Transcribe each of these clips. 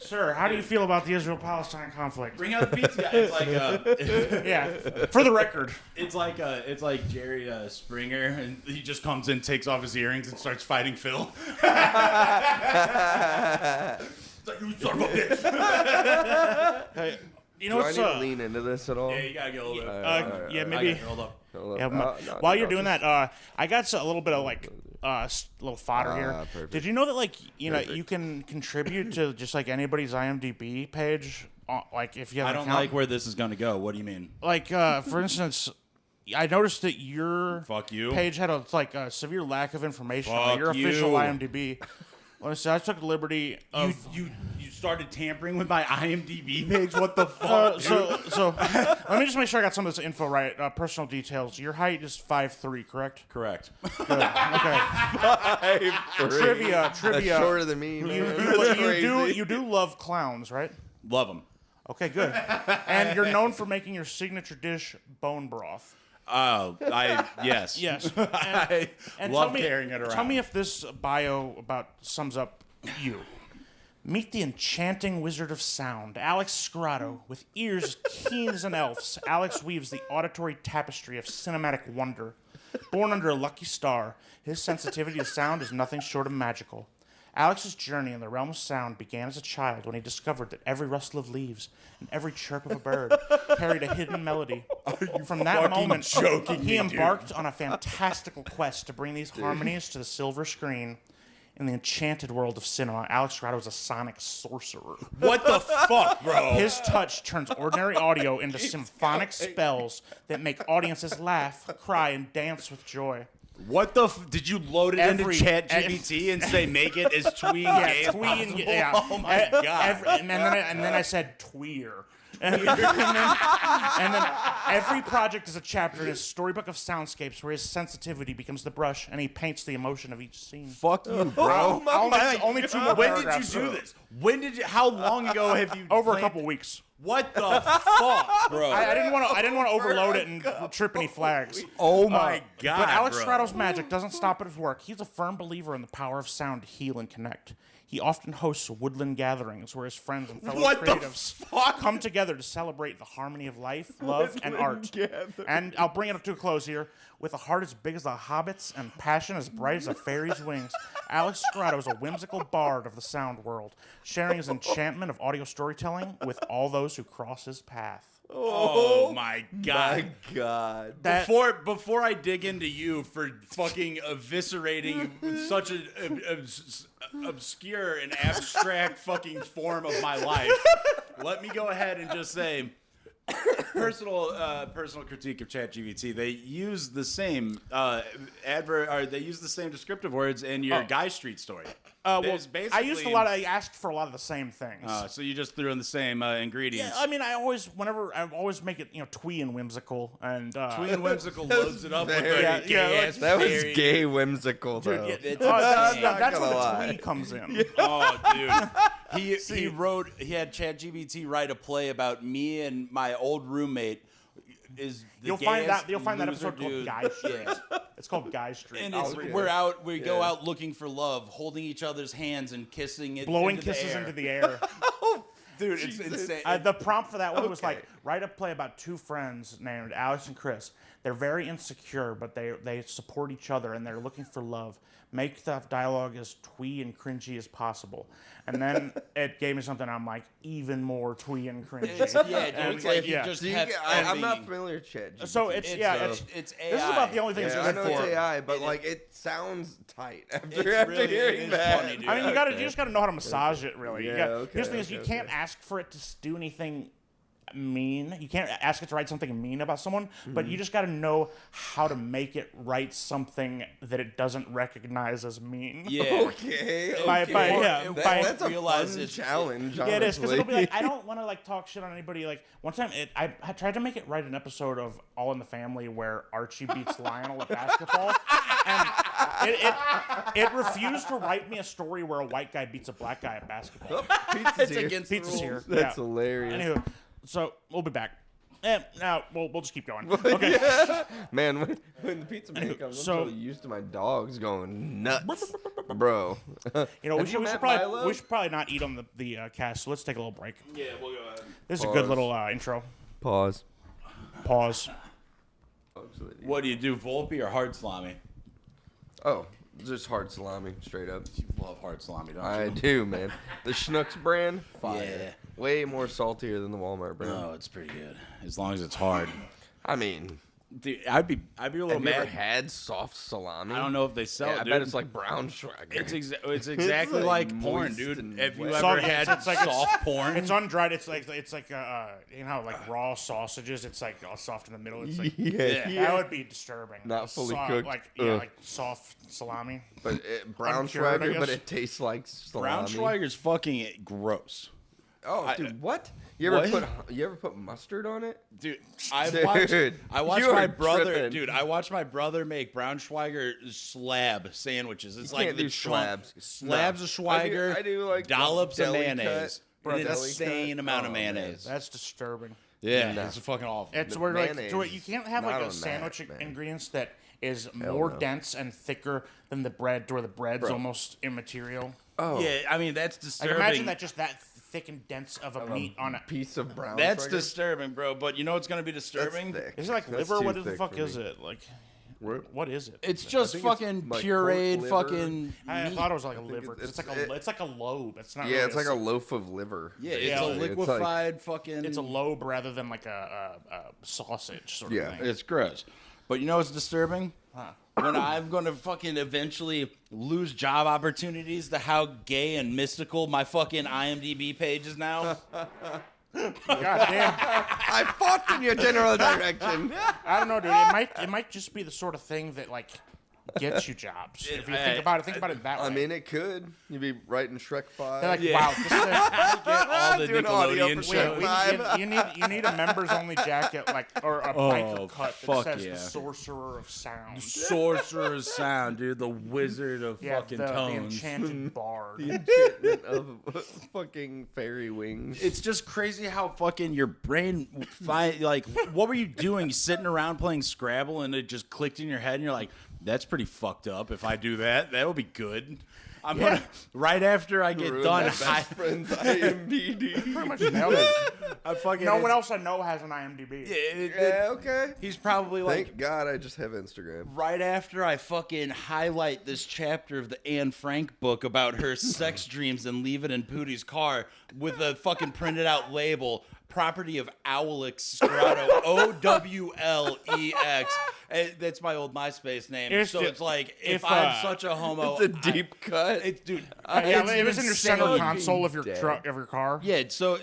Sir, how do you feel about the Israel-Palestine conflict? Bring out the pizza guy. It's like Yeah, for the record. it's like Jerry Springer, and he just comes in, takes off his earrings, and starts fighting Phil. It's like, you son of a bitch. Hey, you Do know I what's need to lean into this at all? Yeah, you gotta get a little bit. yeah, I maybe. got it. Hold up. Hold Yeah, up. No, while you're no, doing just- that, I got a little bit of like little fodder here. Perfect. Did you know that like you can contribute to just like anybody's IMDb page, like if you have I an don't account? like where this is gonna go. What do you mean? Like for instance, I noticed that your Fuck you. page had a severe lack of information on Fuck your official you. IMDb. Let me see. I took the liberty of You started tampering with my IMDb page? What the fuck? so let me just make sure I got some of this info right. Personal details. Your height is 5'3", correct? Correct. Good. Okay. Trivia. That's shorter than me, man. You do love clowns, right? Love them. Okay, good. And you're known for making your signature dish bone broth. Oh, yes. Yes. And Love tell me, carrying it around. Tell me if this bio about sums up you. Meet the enchanting wizard of sound, Alex Scrotto. With ears as keen as an elf's, Alex weaves the auditory tapestry of cinematic wonder. Born under a lucky star, his sensitivity to sound is nothing short of magical. Alex's journey in the realm of sound began as a child when he discovered that every rustle of leaves and every chirp of a bird carried a hidden melody. From that moment, he embarked on a fantastical quest to bring these harmonies to the silver screen. In the enchanted world of cinema, Alex Scrotto is a Sonic Sorcerer. What the fuck, bro? His touch turns ordinary audio into symphonic spells that make audiences laugh, cry, and dance with joy. What the did you load it into ChatGPT and say make it as twee and gay as possible? Yeah. Oh my god! And then I said tweer. And then every project is a chapter in his storybook of soundscapes where his sensitivity becomes the brush and he paints the emotion of each scene. Fuck you, bro. Only two more When did you paragraphs. do this? How long ago have you? Over a couple weeks. What the fuck, bro? I didn't want to overload it and trip any flags. Oh my god! But Alex bro. Scrotto's magic doesn't stop at his work. He's a firm believer in the power of sound to heal and connect. He often hosts woodland gatherings where his friends and fellow creatives come together to celebrate the harmony of life, love, and art. And I'll bring it up to a close here. With a heart as big as a hobbit's and passion as bright as a fairy's wings, Alex Scrotto is a whimsical bard of the sound world, sharing his enchantment of audio storytelling with all those who cross his path. Oh my god! My God. Before I dig into you for fucking eviscerating such an obscure and abstract fucking form of my life, let me go ahead and just say, personal critique of ChatGPT. They use the same they use the same descriptive words in your Guy Street story. I asked for a lot of the same things. So you just threw in the same ingredients. Yeah, I mean, I always make it, twee and whimsical, and Twee and whimsical loads it up with very- a gay-ass That was fairy. gay whimsical, though. that's gonna where the lie. twee comes in. Oh, dude. He had ChatGPT write a play about me and my old roommate. You'll find that episode called dude. Guy Street. It's called Guy Street. And we go out looking for love, holding each other's hands and kissing it, blowing into kisses the air. into the air. Dude, it's insane. The prompt for that one was like, write a play about two friends named Alex and Chris. They're very insecure, but they support each other and they're looking for love. Make the dialogue as twee and cringy as possible. And then it gave me something I'm like, even more twee and cringy. It's like you just I'm not familiar with ChatGPT. So it's AI. This is about the only thing it's I good know for. it's AI, but it sounds tight after really hearing that. funny, dude. I mean, you just got to know how to massage it, really. Here's the thing: is you can't okay. ask for it to do anything mean. You can't ask it to write something mean about someone, but you just got to know how to make it write something that it doesn't recognize as mean. Yeah. Okay. That's a fun challenge. Yeah, it is, because honestly. it'll be like, I don't want to talk shit on anybody. Like one time, I tried to make it write an episode of All in the Family where Archie beats Lionel at basketball, and it refused to write me a story where a white guy beats a black guy at basketball. Pizza's here. against Pizza's the here. rules. That's hilarious. Anywho, so we'll be back. No, we'll just keep going. Okay. Man, when the pizza man comes, so- I'm so used to my dogs going nuts, bro. You know, we Have you should met probably Milo? we should probably not eat on the cast. So let's take a little break. Yeah, we'll go ahead. This is a good Pause. little intro. Pause. Pause. What do you do, Volpe or hard salami? Oh, just hard salami, straight up. You love hard salami, don't I you? do, man. The Schnucks brand, fire. Yeah. Way more saltier than the Walmart brand. No, it's pretty good. As long as it's hard. I mean, Dude, I'd be a little have you ever mad. had soft salami? I don't know if they sell Yeah, it, I dude. bet it's like Braunschweiger. It's exactly like, like porn, moist dude. and Have you wet. ever Soft- had it's like- soft porn? It's undried. It's like you know, like raw sausages. It's like all soft in the middle. It's like yeah. that would be disturbing. Not fully Soft- cooked. Like yeah, Ugh. like soft salami. But Uncured, I Braunschweiger, but guess. it tastes like salami. Braunschweiger's fucking gross. Oh, dude, what? You ever What? put mustard on it? Dude, I Dude, watched you my are brother. tripping. Dude, I watched my brother make Braunschweiger slab sandwiches. It's like can't the do slabs. slabs No. of Schweiger, I do like dollops of deli mayonnaise, cut. an Deli insane cut. amount of Oh, man. mayonnaise. That's disturbing. Yeah, Nah. it's fucking awful. It's The where like mayonnaise so you can't have not like on a that, sandwich man. ingredients that is more no. dense and thicker than the bread, where the bread's Bro. almost immaterial. Oh, Yeah, I mean that's Like disturbing. imagine that just that thick and dense of a meat on a. piece of Braunschweiger. That's disturbing, bro. But you know what's gonna be That's disturbing? thick. Is it like That's liver? too What the thick fuck for is me. it? Like, What? what is it? It's just think it's fucking like pureed pork liver. fucking. I meat. thought it was like a liver. 'Cause it's- it's like a lobe. It's not. Yeah, really it's like a loaf of liver. Yeah, it's Yeah, a it's like- liquefied fucking. It's a lobe rather than like a sausage sort Yeah. of thing. It's gross. But you know what's disturbing? Huh. When I'm going to fucking eventually lose job opportunities to how gay and mystical my fucking IMDb page is now. God damn. I fought in your general direction. I don't know, dude. It might just be the sort of thing that like gets you jobs. If you think about it that way. I mean, it could. You'd be writing Shrek 5. they're like, Yeah. wow, this is Get all the Do an audio Nickelodeon for shows. Shrek. you need a members only jacket like or a biker cut that fuck says yeah. the Sorcerer of Sound. Sorcerer's Sound, dude. The Wizard of Yeah, fucking the tones. enchanted bard. The enchantment of fucking fairy wings. It's just crazy how fucking your brain find like what were you doing sitting around playing Scrabble and it just clicked in your head and you're like, that's pretty fucked up. If I do that, that would be good. I'm gonna right after I get Ruined done. my best friend's IMDb. Pretty much nailed it. I fucking No one else I know has an IMDb. Yeah, okay. He's probably like Thank God I just have Instagram. right after I fucking highlight this chapter of the Anne Frank book about her sex dreams and leave it in Pootie's car with a fucking printed out label, property of Owlex Scrotto, Owlex. That's my old MySpace name. Here's So the- it's like, if, if I'm such a homo. It's a deep cut. It's, dude, Yeah, it's it was in your center insane. console of your dead. truck of your car. Yeah, so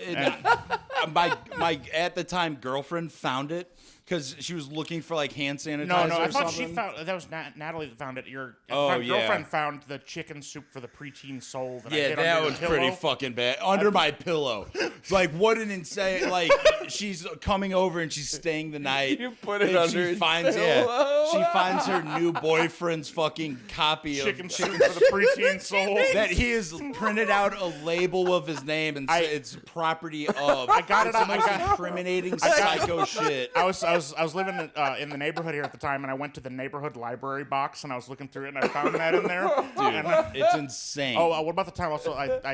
my at the time girlfriend found it because she was looking for like hand sanitizer. No, or I thought something. she found that was Natalie that found it. Your Oh, my yeah. girlfriend found the chicken soup for the preteen soul. That I Yeah, hid that under was the pretty pillow. fucking bad. Under my pillow. It's like, what an insane, like, she's coming over and she's staying the night. You put it and under she his finds, pillow. she finds her new boyfriend's fucking copy Chicken of soup for the preteen soul. that he has printed out a label of his name and it's property of. I got it. It's the I most got- incriminating psycho shit. I was living in the neighborhood here at the time, and I went to the neighborhood library box, and I was looking through it, and I found that in there. Dude, it's insane. Oh, what about the time? Also, I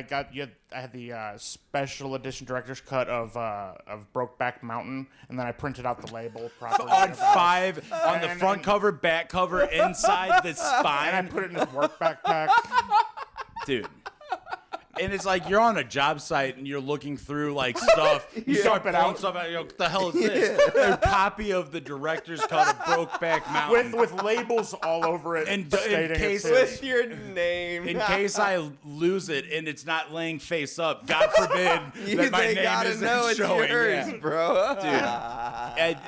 had the special edition director's cut of Brokeback Mountain, and then I printed out the label properly. on 5 on the And- front cover, back cover, inside the and I spine, put it in his work backpack. dude. And it's like you're on a job site and you're looking through like stuff. You start Dump it pulling out. stuff out. You're like, what the hell is this? A copy of the director's cut of Brokeback Mountain. with labels all over it, And in stating case- it's his. With your name. in case I lose it and it's not laying face up, God forbid that my they name gotta isn't know it's showing. yours, Yeah. bro.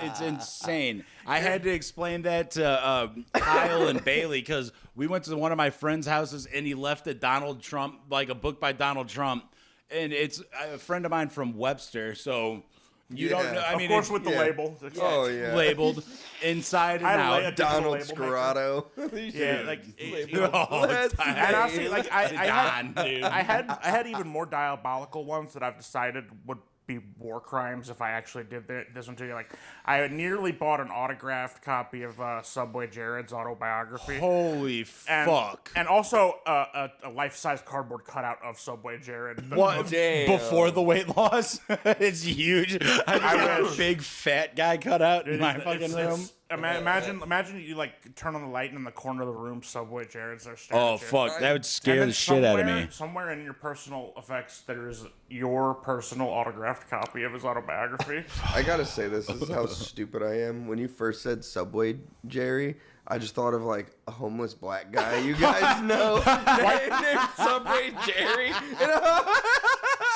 It's insane. I had to explain that to Kyle and Bailey because we went to one of my friend's houses and he left a Donald Trump, like a book by Donald Trump. And it's a friend of mine from Webster. So you don't know. I Of mean, course, it's with the yeah. label. Oh, yeah. labeled inside and I lay out. a Donald digital label Scrotto. Yeah, like you know, Oh, Let's Don. and honestly, like I Don, dude. had even more diabolical ones that I've decided would be war crimes if I actually did this one to you. Like, I nearly bought an autographed copy of Subway Jared's autobiography. Holy And, fuck. And also a life-size cardboard cutout of Subway Jared. What? Damn. Before the weight loss? It's huge. I got a big fat guy cut out in my fucking room. Imagine you like turn on the light and in the corner of the room, Subway Jared's there staring Oh, at you. fuck. That would And scare then the shit out of me. Somewhere in your personal effects, there is your personal autographed copy of his autobiography. I gotta say, this is how stupid I am. When you first said Subway Jerry, I just thought of like a homeless black guy you guys know named Subway Jerry. And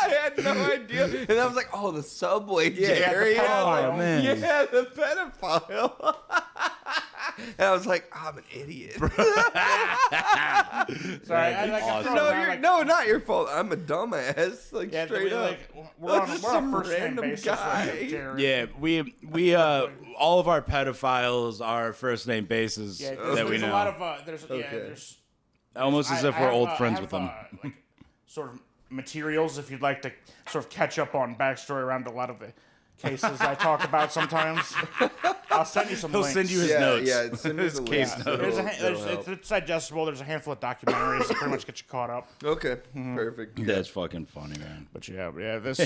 I had no idea. And I was like, oh, the Subway Jerry. the pedophile. Oh, man. Yeah, the pedophile. And I was like, I'm an idiot. Sorry, Awesome. No, not your fault. I'm a dumbass. Like, straight up. We're on Just a some first name random basis guy. with Jared. Yeah, we all of our pedophiles are first name bases Yeah, that we there's know. a lot of there's Almost as if I we're have, old I friends have, with them. Like, sort of materials if you'd like to sort of catch up on backstory around a lot of the cases I talk about sometimes. I'll send you some He'll links. send you his Yeah, notes. yeah. Send me the case list. notes. It's digestible. There's a handful of documentaries that pretty much get you caught up. Okay, perfect. That's fucking funny, man. But yeah, this.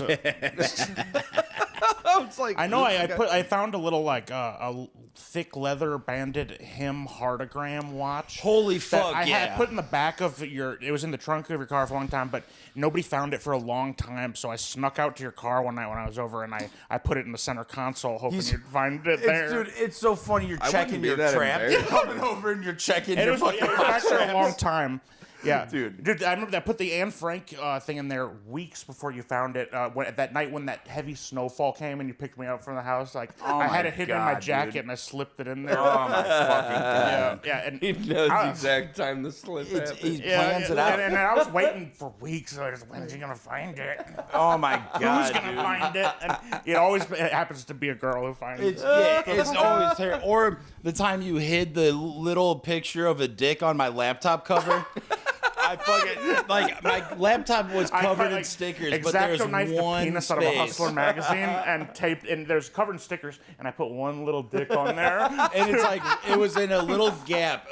It's like I know. I found a little like a thick leather banded him heartogram watch. Holy that fuck, I yeah. had put in the back of your. It was in the trunk of your car for a long time, but nobody found it for a long time. So I snuck out to your car one night when I was over, and I put it in the center console, hoping you'd find it there. Dude, it's so funny. You're checking be your that trap. You're embarrassed. coming over and you're checking And it your was, fucking it was back there a long time. Yeah, Dude. I remember that. I put the Anne Frank thing in there weeks before you found it. That night when that heavy snowfall came and you picked me up from the house, like I had it hidden in my God, jacket dude. and I slipped it in there. Oh my fucking god. Yeah, and He knows I- the exact time the slip happened. He plans it and, out. and I was waiting for weeks. Like, when's he gonna find it? Oh my god. Who's gonna dude. find it? And it happens to be a girl who finds it. It's always terrible. Or the time you hid the little picture of a dick on my laptop cover. I fucking like my laptop was covered in stickers, but there's knifed a one penis out of a space. Hustler magazine and taped, and there's covered in stickers, and I put one little dick on there. And it's like it was in a little gap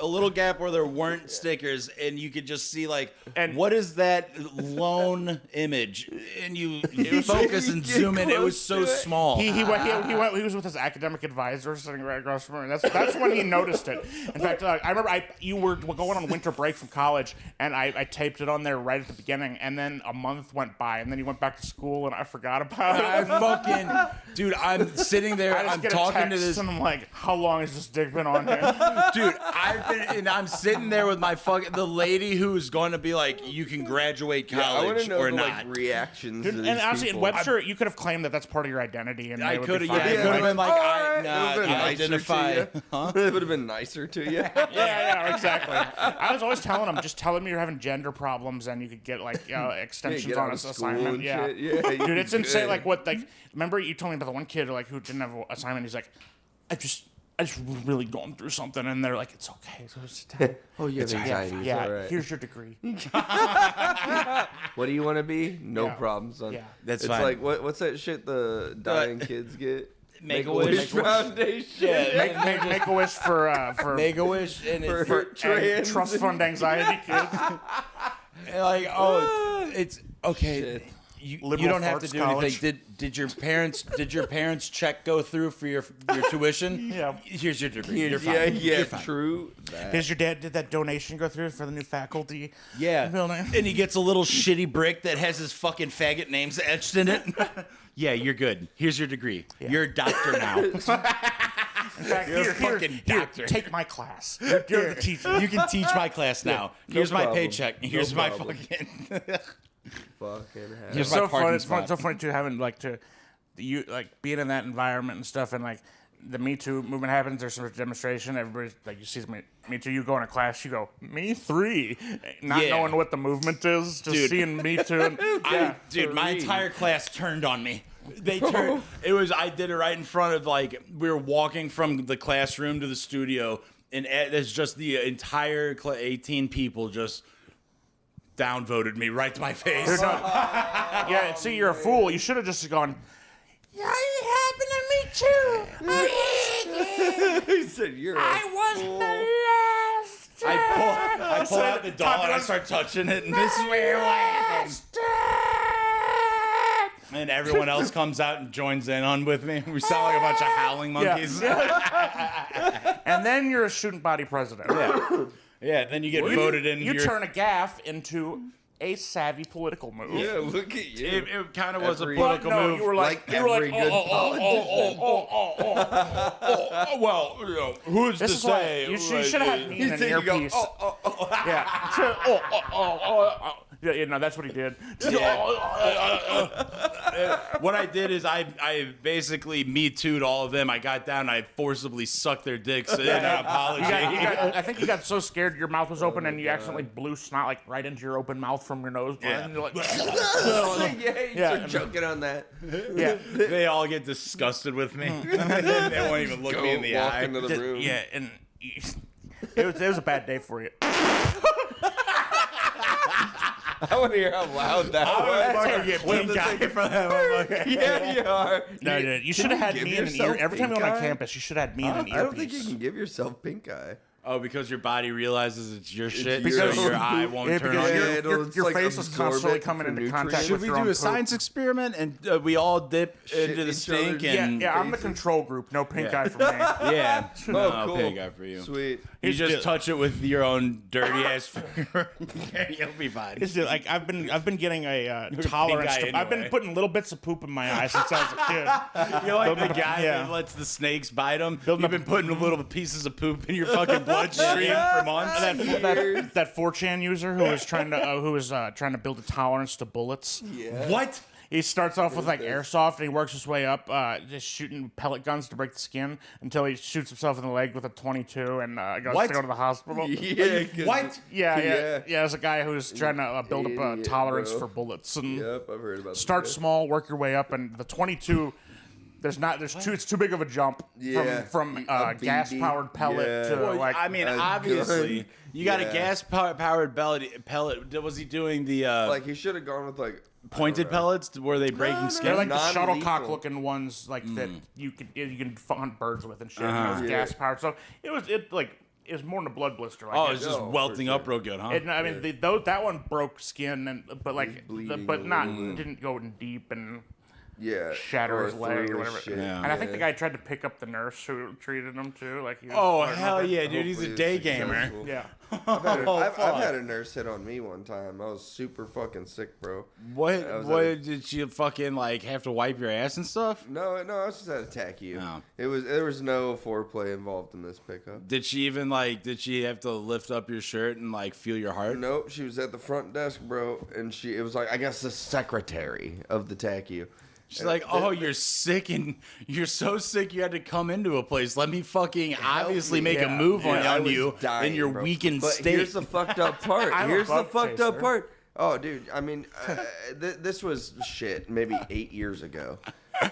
where there weren't stickers, and you could just see like, And- what is that lone image? And you focus and get zoom in. It was close so to it. small. He was with his academic advisor sitting right across from him. That's when he noticed it. In fact, I remember you were going on winter break from college, and I taped it on there right at the beginning, and then a month went by, and then you went back to school, and I forgot about it. I fucking dude, I'm sitting there. I just I'm get a talking to text, this and I'm like, "How long has this dick been on here?" dude. I'm sitting there with my the lady who's going to be like, you can graduate I want college to know or the, not. like, reactions to And these honestly, in people. Webster, you could have claimed that that's part of your identity, and I they would could be have, fine. yeah, it could have been like, Alright, I it would've been nicer to identify. you. Huh? It would have been nicer to you. Yeah, exactly. I was always telling them, just tell them you're having gender problems, and you could get like extensions get on out a of school assignment. and Yeah, shit. Yeah, dude, it's insane. good. Like what? Like remember you told me about the one kid like who didn't have an assignment. He's like, I just really going through something, and they're like, it's okay. So sit down. Oh, you have anxiety. It's Yeah, all right. here's your degree. What do you want to be? No Yeah. problem, son. Yeah. That's it's fine. like what's that shit the dying kids get? Make-A-Wish. Foundation. Yeah, Make a wish for Make a wish and it's For and trans. trust fund anxiety kids. like, oh, it's okay. Shit. You Liberal don't have to arts do college. anything. Did your parents check go through for your tuition? Yeah. Here's your degree. You're fine. Yeah, You're fine. true. That. Does your dad did that donation go through for the new faculty? Yeah. Building? And he gets a little shitty brick that has his fucking faggot names etched in it. Yeah, you're good. Here's your degree. You're a doctor now. In fact, You're a here, fucking doctor. take my class. You're the teacher. You can teach my class now. Here's my problem. paycheck. No Here's my problem. fucking. Fucking hell. Here's It's my so parking fun. It's spot. so funny too having you being in that environment and stuff, and like the Me Too movement happens. There's some demonstration. Everybody like you see Me Too. You go in a class. You go Me 3, not Yeah. knowing what the movement is. Just Dude. seeing Me Too. And, yeah. Dude, my entire class turned on me. They turned. I did it right in front of like we were walking from the classroom to the studio, and there's just the entire 18 people just downvoted me right to my face. They're done. Yeah, see, you're a fool. You should have just gone, yeah, it happened to me too. He said, "You're." I was fool. the last. I pull out the doll and I start touching it, and this is where it happened. And everyone else comes out and joins in on with me. We sound like a bunch of howling monkeys. And then you're a student body president. Yeah, then you get voted in. You turn a gaffe into a savvy political move. Yeah, look at you. It kind of was a Every- political No, move. you were like, every good politician. Well, you know, who's This to is why say? you should have had me in an You go, earpiece. Yeah. Yeah, no, that's what he did. What I did is I basically Me Too'd all of them. I got down and I forcibly sucked their dicks in an apology. I think you got so scared your mouth was open and you accidentally blew snot like right into your open mouth from your nose. Yeah. And you're like, Yeah, you're joking on that. yeah. They all get disgusted with me. They won't even look me in the walk eye. into the room. Yeah, and it was a bad day for you. I want to hear how loud that was. Fucking get pink eye for that. Yeah, you are. No, dude, you should have had give me in an yourself ear. Every time you pink went on eye? campus, you should have had me in an earpiece. I don't think you can give yourself pink eye. Oh, because your body realizes it's your shit, your so your own eye poop. won't Yeah, turn because on. Yeah, your, it'll your, just, your like, face is absorb constantly it coming for into nutrients. contact Should with we your do own a poop. science experiment and we all dip into the each stink other's- and Yeah, I'm the faces. control group. No pink eye for me. yeah. Oh, No, cool. pink eye for you. Sweet. You just good. touch it with your own dirty ass finger. You'll be fine. It's just, like I've been getting a tolerance. guy I've been anyway. putting little bits of poop in my eye since I was a kid. You're like the Building up- guy yeah. that lets the snakes bite him. Building You've up- been putting little pieces of poop in your fucking bloodstream for months. That 4chan user who was trying to build a tolerance to bullets. Yeah. What? He starts off with like airsoft and he works his way up, just shooting pellet guns to break the skin until he shoots himself in the leg with a 22 and goes What? to go to the hospital. Yeah. 'cause What? Yeah. There's a guy who's trying to build up a Idiot, tolerance bro. for bullets and Yep, I've heard about start this. small, work your way up, and the 22. It's too big of a jump Yeah. from A gas BB. powered pellet Yeah. to Well, like. I mean, a obviously, gun. you got a Yeah. gas powered pellet. Was he doing the Like, he should have gone with, like, pointed pellets? Were they breaking no, skin? they're like the non-lethal. shuttlecock looking ones, like that you can hunt birds with and shit. And it was Yeah. gas powered, so it was more than a blood blister. Like Oh, it- it's just for welting sure. up real good, huh? I mean, that one broke skin, but like, bleeding but a not little bit. didn't go in deep and yeah. shatter his leg through or his whatever. shit. Yeah. And I think the guy tried to pick up the nurse who treated him too. Like, he was Oh, flirting hell with her. yeah, dude. He's a Hopefully day it's gamer. successful. Yeah. I've had a nurse hit on me one time. I was super fucking sick, bro. What? I was What like- did you fucking like have to wipe your ass and stuff? No, I was just at attack you. Oh. There was no foreplay involved in this pickup. Did she even like? Did she have to lift up your shirt and like feel your heart? Nope, she was at the front desk, bro, and it was like, I guess, the secretary of the TACU. She's like, oh, you're sick and you're so sick you had to come into a place. Let me fucking obviously make a Yeah. move I on was you dying, in your bro. weakened But state. here's the fucked up part. I'm a Here's the bug fucked up chaser. part. Oh, dude, I mean, this was shit, maybe 8 years ago.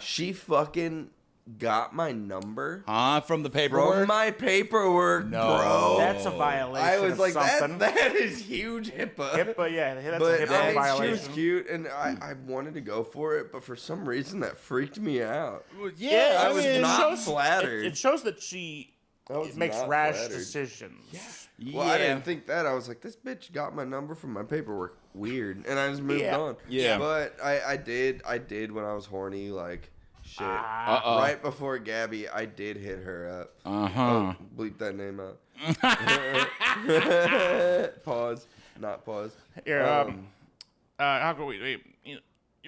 She fucking got my number From the paperwork? from my paperwork, No. bro. That's a violation. I was of like, something. that is huge HIPAA. HIPAA, yeah, that's But a HIPAA I mean, she violation. was cute, and I wanted to go for it, but for some reason that freaked me out. Yeah, I was it not shows- flattered. It shows that she I was makes not rash flattered. decisions. Well, I didn't think that. I was like, this bitch got my number from my paperwork. Weird. And I just moved on. Yeah. But I did when I was horny, like, shit. Uh-oh. Right before Gabby, I did hit her up. Uh-huh. Oh, bleep that name out. Pause. Not pause. Here, how can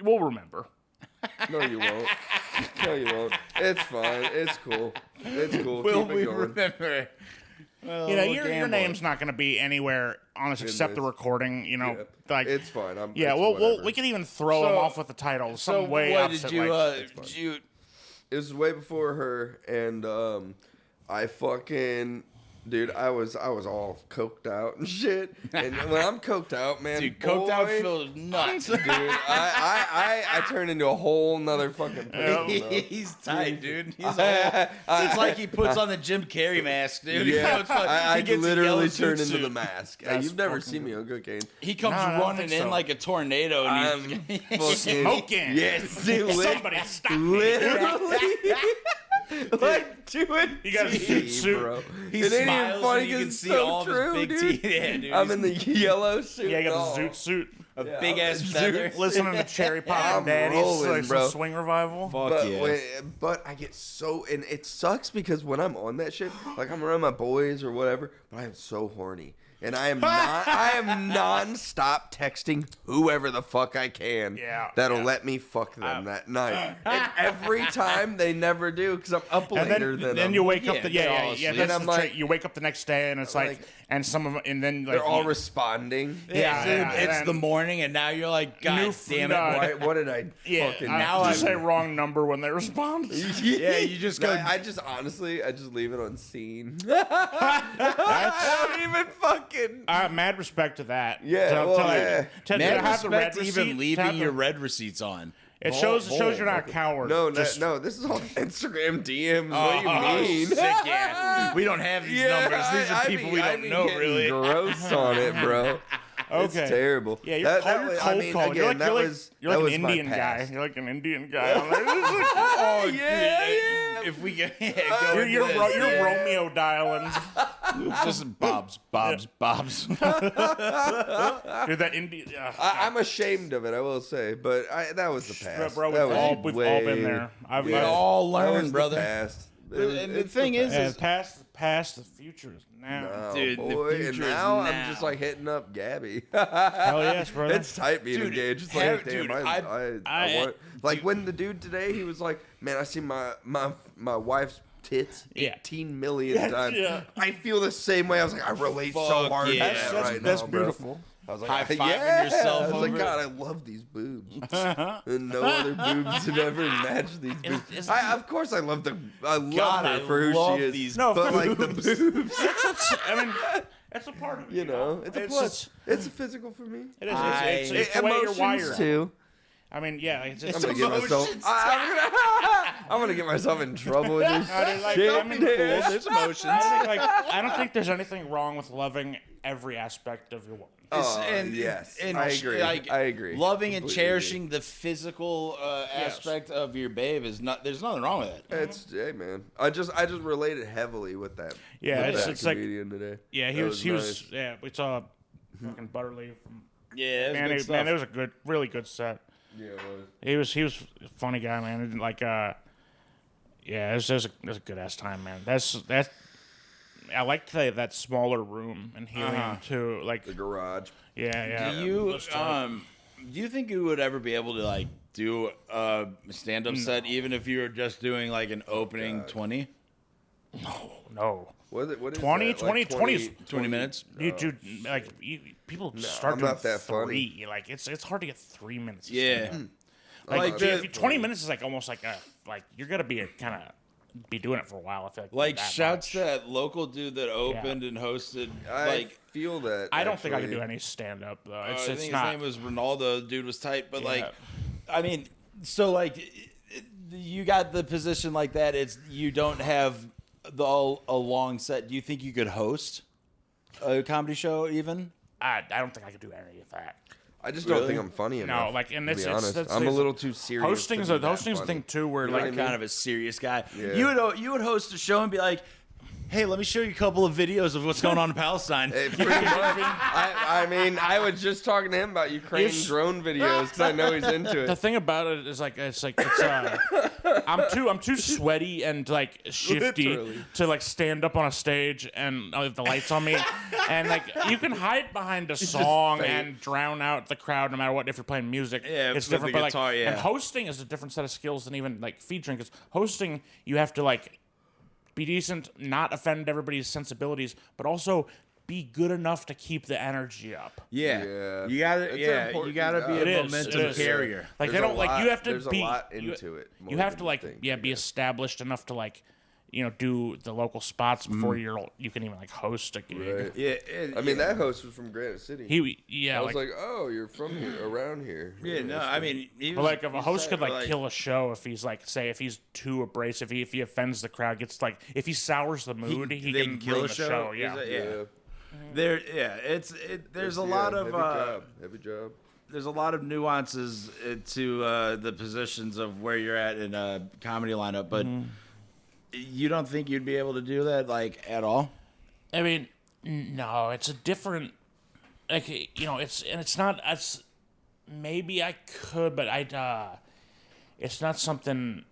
we'll remember. No, you won't. No, you won't. It's fine. It's cool. It's cool. Will Keep it we going. remember? Your name's not going to be anywhere on this except the this. recording. Yeah. Like It's fine. yeah, it's we whatever. can even throw them off with the title. Some way what opposite. did you, like, fine. did you... It was way before her, and I fucking Dude, I was all coked out and shit. And when I'm coked out, man, Dude, coked out boy, feels nuts. dude, I turn into a whole nother fucking person. Bro. He's tight, dude. He's it's like he puts on the Jim Carrey mask, dude. Yeah, I He gets a literally yellow turn suit. into the mask. That's You've never fucking seen me on cocaine. He comes No, I don't running think in so. like a tornado, and I'm he's fucking Smoking. Yes, dude. Somebody stop me. Literally. Like doing You got a zoot suit. bro. he It ain't smiles even funny and you 'cause can it's see so all true, of his big dude. teeth. Yeah, dude. I'm in the yellow suit. Yeah, you got and the all. zoot suit. a Yeah, big ass I'm feather. Listening to Cherry Pop I'm and Daddy's rolling, like bro. some swing revival. Fuck yeah. But I get so, and it sucks because when I'm on that shit, like I'm around my boys or whatever, but I am so horny. And I am non-stop texting whoever the fuck I can that'll let me fuck them that night. And every time they never do because I'm up And later than then them. you wake Yeah, up. they're all Yeah. asleep. That's And I'm the trick. like- You wake up the next day and it's like, and some of them, and then like They're all you- responding. Yeah, dude, yeah, it's and- the morning, and now you're like, God New damn it. f- Why, what did I Yeah, fucking now do? I say wrong number when they respond. Yeah, you just go. I just honestly, I just leave it on scene. That's, I don't even fucking. mad respect to that. Yeah, to, well, to, like, yeah. to Mad have the red respect to receipt, even to leaving have the- your red receipts on. It shows you're not a coward. No, Just- no, this is all Instagram DMs. Oh, What do you mean? Sick, yeah. We don't have these numbers. These are people we don't know, really. Gross on it, bro. Okay. It's terrible. Yeah, you're cold, was- cold calling. You're like, that you're like, was you're that like was an my Indian guy. past. You're like an Indian guy. I'm like, Oh, Yeah, dude, yeah. If we get go you're into you're, this, Ro- you're yeah. Romeo dialing. Just Bob's. Dude, that Indian. I'm ashamed of it, I will say, but that was the past. Bro, that we've was all been there. We all that was learned, the brother. past. And the It's thing is, Yeah, past, the future is now. Oh, Dude, the boy, and future is now I'm now. just like hitting up Gabby. Hell yes, brother. It's tight being Dude, engaged. It's have- like, damn, dude, I want. Like when the dude today, he was like, "Man, I see my wife's tits Yeah. 18 million times." Yeah. I feel the same way. I was like, I relate so Fuck hard yeah. to that That's, right that's now, bro. beautiful. I was like, High-fiving yourself I was over like, it. God, I love these boobs. And no other boobs have ever matched these boobs. It's- Of course, I love her I for who love she is. these No, but like the boobs. boobs, I mean, that's a part of it. you know, it's a It's plus. just- It's a physical for me. It is. I- It's the way you're Emotions wired. too. I mean, yeah. It's I'm gonna get myself. Emotions. I'm gonna get myself in trouble with this I mean, like, shit. I mean, dude. There's emotions. I don't think there's anything wrong with loving every aspect of your woman. Oh, yes, I agree. I agree. Loving and Completely cherishing the physical aspect of your babe is not. There's nothing wrong with it. It's hey man. I just related heavily with that. Yeah, with it's- that it's like- comedian today. Yeah, he That was. nice. Yeah, we saw fucking Butterleaf. Yeah, Man, it was a good, really good set. Yeah, it was. He was a funny guy, man. And like, yeah, it was a good ass time, man. That's. I liked that smaller room in Helium too. Like, The garage. yeah. Do you think you would ever be able to like do a stand-up set, even if you were just doing like an opening 20? No. What is 20, that? 20, 20 is 20 minutes? You dude, like people start I'm doing not that funny. 3. Like it's hard to get 3 minutes. of Yeah. stand-up. I'm Like, not dude, that if you- 20 funny. minutes is like almost like you're gonna be kind of be doing it for a while. I feel Like that shouts much. to that local dude that opened and hosted. I Like feel that. I don't think I could actually. do any stand up though. I It's think not. his name was Ronaldo. Dude was tight, but Yeah. like, I mean, so like, you got the position like that. It's you don't have a long set. Do you think you could host a comedy show even? I don't think I could do any of that. I just Really? don't think I'm funny enough. No, like, and to it's be honest, that's I'm a the- little too serious. Hosting's to a be that hosting's a funny. thing too, where You know like what I mean? Kind of a serious guy. Yeah. You would host a show and be like, "Hey, let me show you a couple of videos of what's going on in Palestine." Hey, pretty much. I mean, I was just talking to him about Ukraine You're- drone videos because I know he's into the it. thing about it is like it's I'm too sweaty and like shifty Literally. to like stand up on a stage and with the lights on me, and like you can hide behind a song fake. and drown out the crowd no matter what if you're playing music. Yeah, it's with different. the But like, guitar, yeah. and hosting is a different set of skills than even like featuring. Because hosting, you have to like be decent, not offend everybody's sensibilities, but also be good enough to keep the energy up. Yeah, Yeah. you gotta. It's Yeah, you important gotta job. be It a is, momentum it is. carrier. Like There's they a don't like lot- you have to there's be a lot you- into it. You more have than to like think. be established enough to like do the local spots before you can even like host a gig. Right. Yeah, I mean, that host was from Granite City. I was like, oh, you're from here, around here. yeah. No, I mean, he But was- like if a he's host could like- like kill a show if he's like say if he's too abrasive, if he offends the crowd, gets like if he sours the mood, he they can kill ruin a the show. show. Is Yeah. it- Yeah. There's a lot of heavy job. there's a lot of nuances to the positions of where you're at in a comedy lineup, but you don't think you'd be able to do that like at all? I mean, no, it's a different like it's not as maybe I could, but it's not something.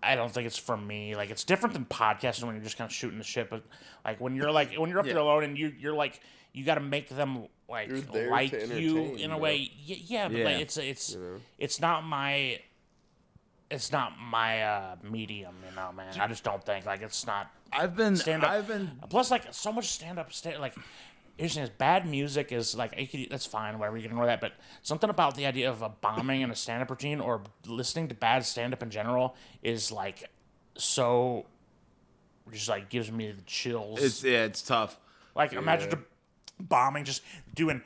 I don't think it's for me. Like it's different than podcasting when you're just kind of shooting the shit. But like when you're up there alone and you're like you got to make them like You're there like to you entertain, in a bro. way. Yeah, but like it's not my medium. Man. I just don't think like it's not. I've been Plus like so much stand up like. Here's the thing: is bad music is like that's fine, whatever, you can ignore that. But something about the idea of a bombing in a stand-up routine or listening to bad stand-up in general is like so, just like gives me the chills. It's tough. Like imagine bombing, just doing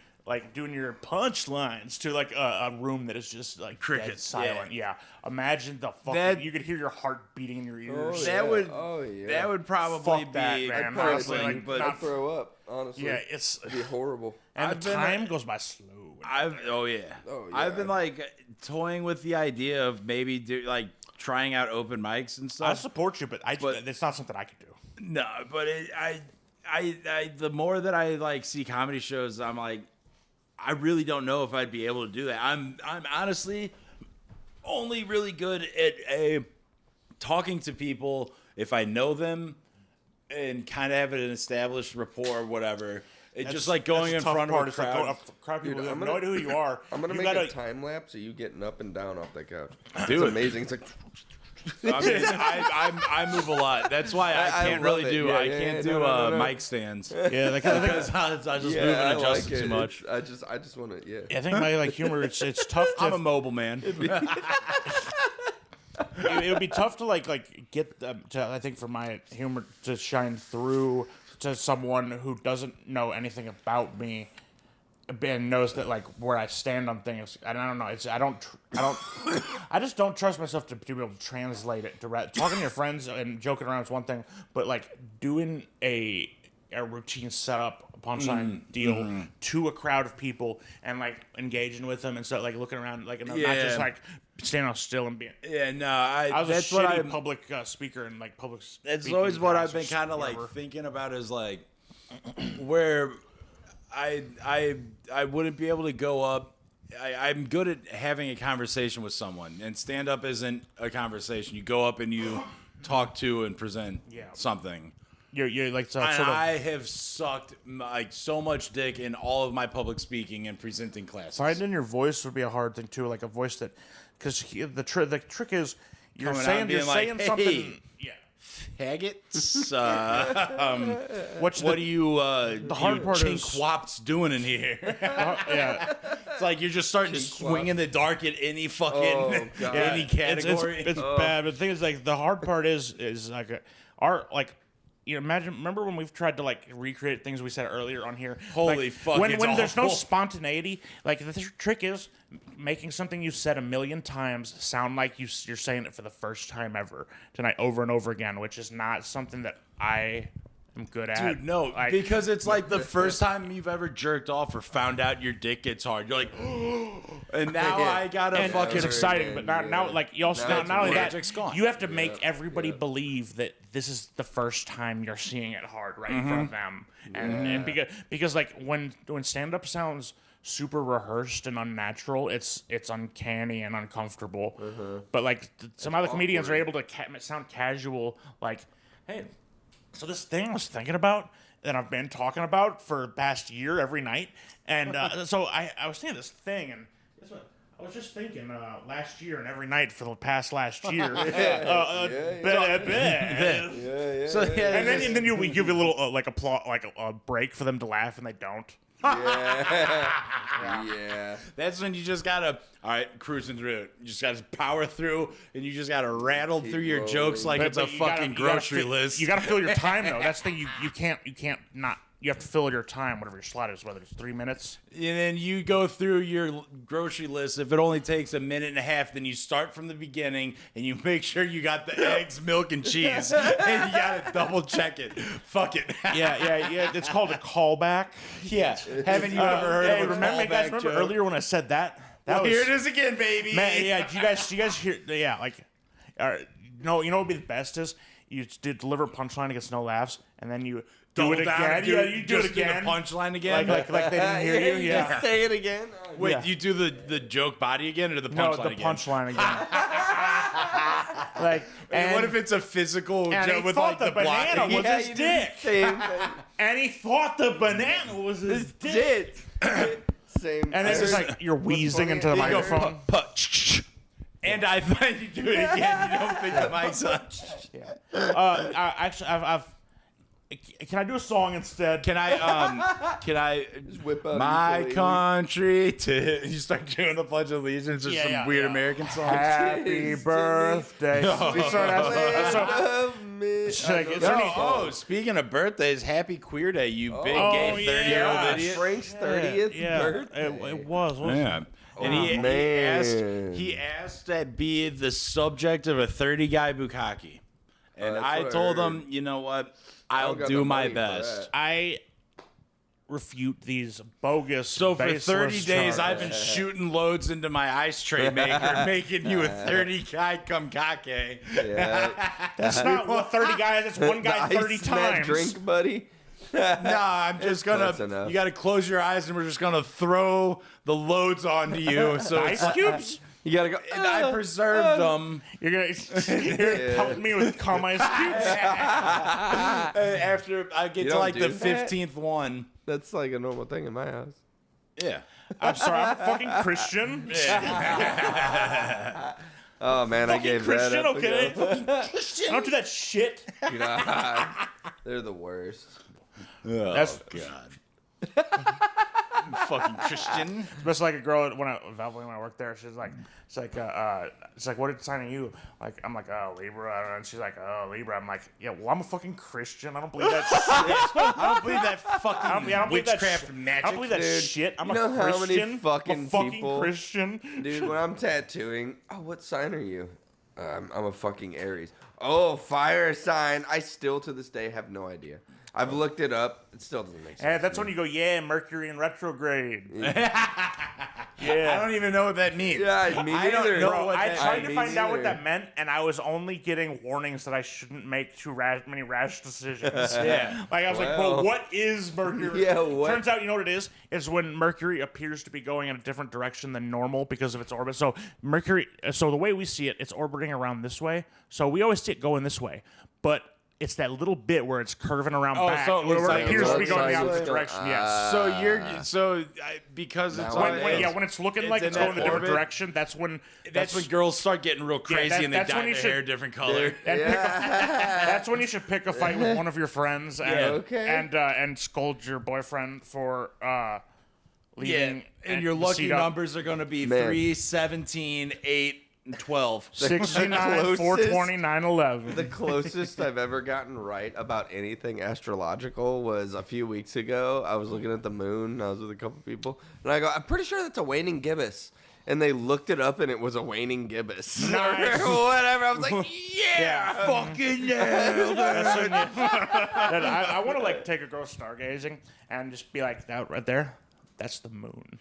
your punchlines to like a room that is just like dead silent. Yeah. Imagine the fucking you could hear your heart beating in your ears. That would yeah. that would probably Fuck that, be man. Probably Honestly, like, like, I'd throw up. Honestly, Yeah, it'd be horrible. and I've the been- time goes by slow. Oh yeah. I've been like toying with the idea of maybe trying out open mics and I stuff. support you, but it's not something I could do. No, but I the more that I like see comedy shows, I'm like, I really don't know if I'd be able to do that. I'm honestly only really good at talking to people if I know them and kind of have an established rapport or whatever. It's just like going in front of a crowd. Like crowd people Dude, who have I'm no gonna- idea who you are. I'm gonna You make gotta- a time lapse of you getting up and down off that couch. Do It's it. amazing. It's like I mean, I move a lot. That's why I I can't love really it. do. Yeah, I yeah, can't yeah. do No. mic stands Yeah, like, because I just move and adjust like too it. much. I just want to I think my like humor. It's tough to. I'm a mobile man. it would be tough to like get them to. I think for my humor to shine through to someone who doesn't know anything about me. And knows that like where I stand on things, and I don't know. I just don't trust myself to be able to translate it direct. Talking to your friends and joking around is one thing, but like doing a routine setup, punchline deal to a crowd of people and like engaging with them and stuff, like looking around, like not just like standing still and being. Yeah, no, I was that's a what shitty I'm. public speaker and like public. That's speaking always what I've been classes, kind of like whatever. thinking about is like where I wouldn't be able to go up. I'm good at having a conversation with someone, and stand up isn't a conversation. You go up and you talk to and present something. You're like And sort of. I have sucked like so much dick in all of my public speaking and presenting classes. Finding your voice would be a hard thing too, like a voice that, because the trick is you're Coming out saying and you're being like, saying "Hey, something. Yeah. Faggots. What's What are you? the hard part is- Chinkwops doing in here? yeah. It's like you're just starting to swing in the dark at any fucking Oh, God. any category. It's bad. But the thing is, like, the hard part is like remember when we've tried to like recreate things we said earlier on here? Holy like, fuck, When it's there's no awful. spontaneity, like the trick is making something you said a million times sound like you're saying it for the first time ever tonight, over and over again, which is not something that I am good at. Dude, no, Like, because it's like the first time you've ever jerked off or found out your dick gets hard. You're like, and now I gotta and fucking. it's exciting, but now like you also not only that, magic's gone. you have to make everybody believe that this is the first time you're seeing it hard right in front of them, and because like when stand up sounds super rehearsed and unnatural, it's uncanny and uncomfortable. But like some other comedians are able to sound casual, like, hey, so this thing I was thinking about that I've been talking about for the past year every night, and so I was thinking this thing, and guess what? I was just thinking last year and every night for the past last year. So, And then we give you a little like applause, like a break for them to laugh, and they don't. Yeah. That's when you just gotta, all right, cruising through it. You just gotta power through, and you just gotta rattle through your rolling. jokes like it's a you gotta- fucking you gotta grocery fill- list. You got to fill your time though. That's the thing. You can't not. You have to fill your time, whatever your slot is, whether it's 3 minutes. And then you go through your grocery list. If it only takes a minute and a half, then you start from the beginning and you make sure you got the eggs, milk, and cheese. And you gotta double check it. Fuck it. Yeah. It's called a callback. Yeah. Haven't you ever heard Hey, of a remember, guys? callback Remember joke? earlier when I said that? That Oh, was, here it is again, baby. Man, yeah. Do you guys hear? Yeah, like, no. You know what would be the best is you deliver a punchline against no laughs, and then you do Double it down again. and Yeah, you do it just do again. the punchline again. Like they didn't hear you. Yeah. Say it again. Wait, yeah. you do the joke body again or the No, punchline the again? punchline again. Like, And what if it's a physical and joke he with thought like the the block? banana was his you did dick, the same thing. and he thought the banana was his dick. Same. And it's just like you're wheezing funny into the is- You go, microphone. And I thought you do it again. You don't think the mic's on. Actually, I've. Can I do a song instead? Can I whip out my ukulele. country to you start doing the Pledge of Allegiance or Yeah, some yeah, weird yeah. American song? Happy birthday. We start out- so- Love me. It's like- it's already- Speaking of birthdays, happy queer day, you big Oh, gay 30-year-old yeah. idiot. Frank's 30th birthday. It was. Wasn't Yeah. it? And man. he asked that be the subject of a 30 guy bukkake. And that's I what I told heard. him, you know what? I I'll don't got do the my money for best. that. I refute these bogus. So for 30 baseless days, I've charges. been shooting loads into my ice tray maker, making you a 30 guy kumkake. Yeah. That's not what 30 guys. That's one guy The 30 ice in that times. drink, buddy. Nah, I'm just close gonna. enough. You got to close your eyes, and we're just gonna throw the loads onto you. So Ice cubes. You gotta go. and I preserved them. You're gonna pelting me with cum ice cubes. After I get You to don't like the do that? 15th one. That's like a normal thing in my house. Yeah. I'm sorry. I'm a fucking Christian. Oh man, I Fucking gave Christian, that up okay? ago. I don't do that shit. God, they're the worst. That's God. Fucking Christian. It's like a girl when I worked there. She's like, it's like, what sign are you? Like, I'm like, oh, Libra. I don't know. And she's like, oh, Libra. I'm like, yeah, well, I'm a fucking Christian. I don't believe that shit. I don't believe that fucking I don't believe that witchcraft shit. magic. I don't believe that Dude, shit. I'm you a know how many Christian. fucking I'm a fucking people- Christian. Dude, when I'm tattooing, oh, what sign are you? I'm a fucking Aries. Oh, fire sign. I still to this day have no idea. I've looked it up. It still doesn't make sense. And that's to when me. you go, yeah, Mercury in retrograde. I Yeah. don't even know what that means. Yeah, me I don't neither. know Bro, what I that tried me to find out what neither. that meant, and I was only getting warnings that I shouldn't make too many rash decisions. Yeah. Like, I was like, Well. but what is Mercury? Yeah, what? Turns out, you know what it is? It's when Mercury appears to be going in a different direction than normal because of its orbit. So, so the way we see it, it's orbiting around this way. So, we always see it going this way. But it's that little bit where it's curving around back, so it where looks it like appears to be it's going the like- opposite direction. Yes. Because it's Now on, When it's looking like in it's going that the different orbit. direction, that's when That's when girls start getting real crazy and they that's dye when you their should- hair a different color. That's when you should pick a fight with one of your friends and okay. and scold your boyfriend for leaving. And your the lucky seat up. numbers are going to be Man. 3, 17, 8, and 12. 69, closest- 429, 11. The closest I've ever gotten right about anything astrological was a few weeks ago. I was looking at the moon. I was with a couple people. And I go, I'm pretty sure that's a waning gibbous. And they looked it up, and it was a waning gibbous. Nice. Or whatever. I was like, yeah, fucking nailed it. I want to like take a girl stargazing and just be like, that right there, that's the moon.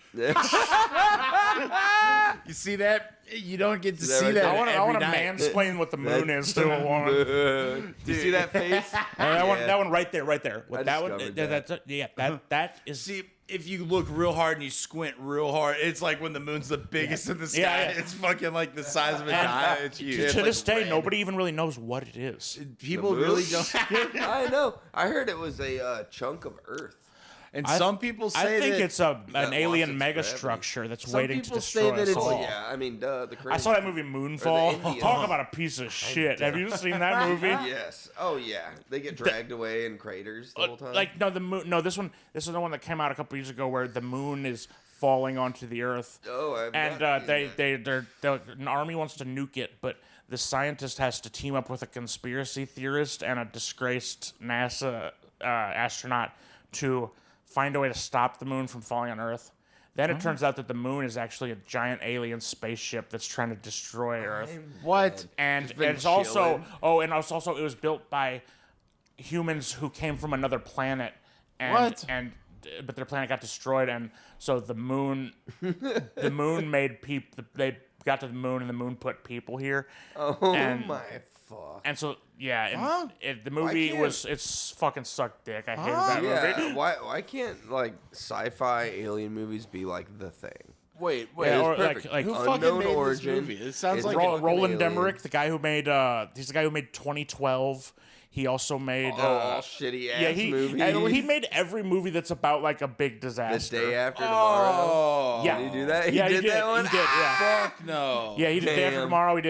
You see that? You don't get to that see right that there? I want every to night. mansplain what the moon is to a woman. Do you see that face? That one right there. With I that one, discovered that. that is. See, if you look real hard and you squint real hard, it's like when the moon's the biggest in the sky. Yeah. It's fucking like the size of a dime. It's huge. To this day, red. nobody even really knows what it is. People The moon? really don't. I know. I heard it was a chunk of Earth. And some people say I think that it's an lost alien its megastructure that's Some waiting to people destroy say that us it's- all. Well, yeah, I mean, the I saw that movie Moonfall. Indians. Talk about a piece of shit. Have you seen that movie? Yes. Oh yeah. They get dragged away in craters the whole time. Like no, the moon. No, this is the one that came out a couple years ago where the moon is falling onto the Earth. Oh, I've and not seen that. an army wants to nuke it, but the scientist has to team up with a conspiracy theorist and a disgraced NASA astronaut to find a way to stop the moon from falling on Earth. Then it turns out that the moon is actually a giant alien spaceship that's trying to destroy Earth. what? And been it's also chilling. it was built by humans who came from another planet. And, What? But their planet got destroyed, and so the moon made people. They got to the moon, and the moon put people here. Oh and- my fuck. And so yeah, and the movie can't- it's fucking sucked dick. I hated that movie. Yeah. Why can't like sci-fi alien movies be like the thing? Wait. Yeah, or perfect. like Who Unknown fucking made origin. this movie? It sounds It's like fucking Roland alien. Emmerich, the guy who made he's the guy who made 2012. He also made All shitty ass movies. and he made every movie that's about like a big The disaster. Day After Tomorrow. Oh. Yeah. Did he do that? Yeah, he did that one. He did, yeah. Fuck no. Yeah, he did Day After Damn. Tomorrow. He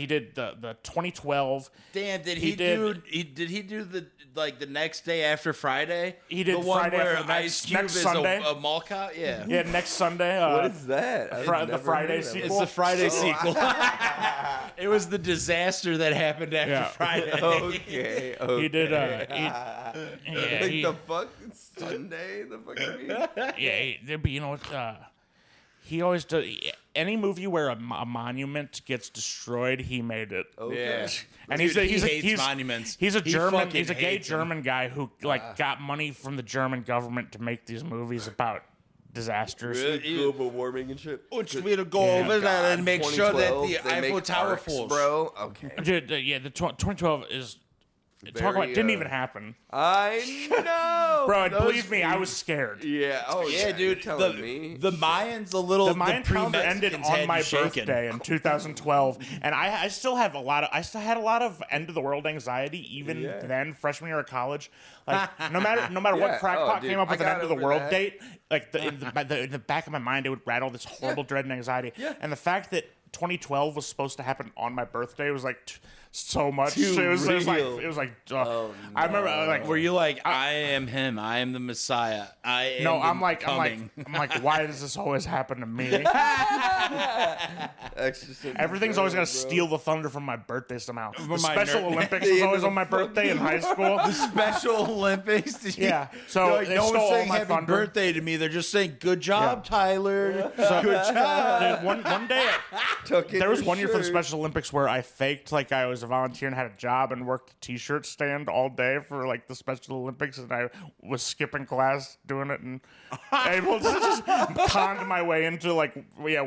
did the 2012. Damn, did He he, did- did he do the the next day after Friday? He did the one Friday where after the next- Ice Cube next is Sunday. a mall cop? Yeah. Yeah, next Sunday. What is that? I've the never Friday heard of it. sequel? It's the Friday Oh, sequel. It was the disaster that happened after Yeah. Friday. Okay. Okay. He did Like he, the fuck Sunday, the fucking but you know what? He always does. Any movie where a monument gets destroyed, he made it. okay. Yeah. And Dude, he hates he's monuments. He's a He German. fucking He's a gay hates 'em. German guy who got money from the German government to make these movies about disasters. Global warming and shit. Want me to go over there and make sure that 2012, the they make Eiffel Tower arcs, falls? bro. Okay. Dude, yeah, the 2012 is talk about Very, didn't even happen, I know, bro. And Those believe me, I few- was scared. Yeah. Oh yeah, Yeah, dude. You're telling me. The Mayans, the Mayan calendar ended pre-Mexicans on had my you shaking. birthday in 2012, and I still have I still had a lot of end of the world anxiety even Yeah. then, freshman year of college. Like no matter Yeah. what crackpot dude, came up I with an got end of the over world that. date, like in the back of my mind, it would rattle this horrible dread and anxiety. Yeah. And the fact that 2012 was supposed to happen on my birthday was like so much. Too It was real. I remember like Were you like, I am him, I am the Messiah, I am no, the I'm like, coming. why does this always happen to me? Everything's always got to steal the thunder from my birthday somehow. The my Special nerd- Olympics The was end always of on my birthday in high school. Special Olympics? Did you- Yeah, so They're like, they no stole one's all saying my happy thunder. birthday to me. They're just saying, good job, Tyler. So, Good job. dude, one day, there was one year for the Special Olympics where I faked like I was a volunteer and had a job and worked a t-shirt stand all day for like the Special Olympics, and I was skipping class doing it and able to just conned my way into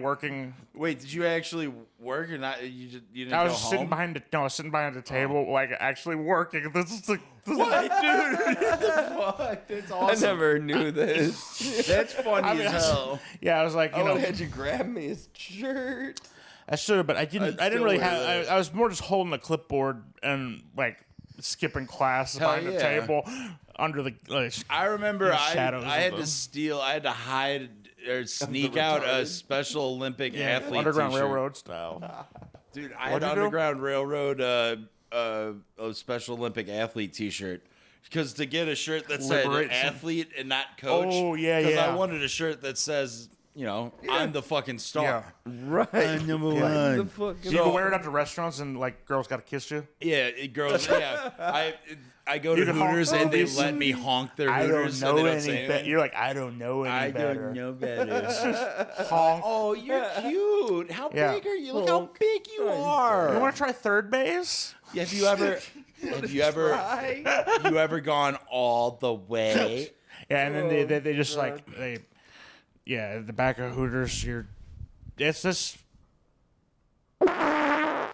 working. Wait, did you actually work or not? You didn't I was go sitting home? behind the table, like actually working. This is What, dude? Fuck, that's I awesome. never knew this. That's funny I mean, as hell. yeah, I was like, you Oh, know, had you grab me his shirt? I should have, but I didn't. I didn't still really wear have. that. I was more just holding the clipboard and like skipping class Hell behind the yeah. table under the. I remember the I shadows had of to them. steal, I had to hide or sneak out a retarded. Special Olympic athlete Underground t-shirt. Railroad style. Dude, I What'd had you do? Underground Railroad a Special Olympic athlete t-shirt. Because to get a shirt that said Liberate some- athlete and not coach. Oh, yeah, Because I yeah. wanted a shirt that says, you know, I'm the fucking star. Right. I'm number The one. fucking You can wear it out to restaurants and like girls got to kiss you. Yeah, girls. Yeah, I go to You can honk Hooters and they movies. let me honk their I Hooters. don't know and they don't any say better. anything. You're like, I don't know any I better. don't know better. Honk. Oh, you're cute. How Yeah. big are you? Look how big you are. You want to try third base? Have you ever gone all the way? Yeah, and then they just like at the back of Hooters, it's this. Are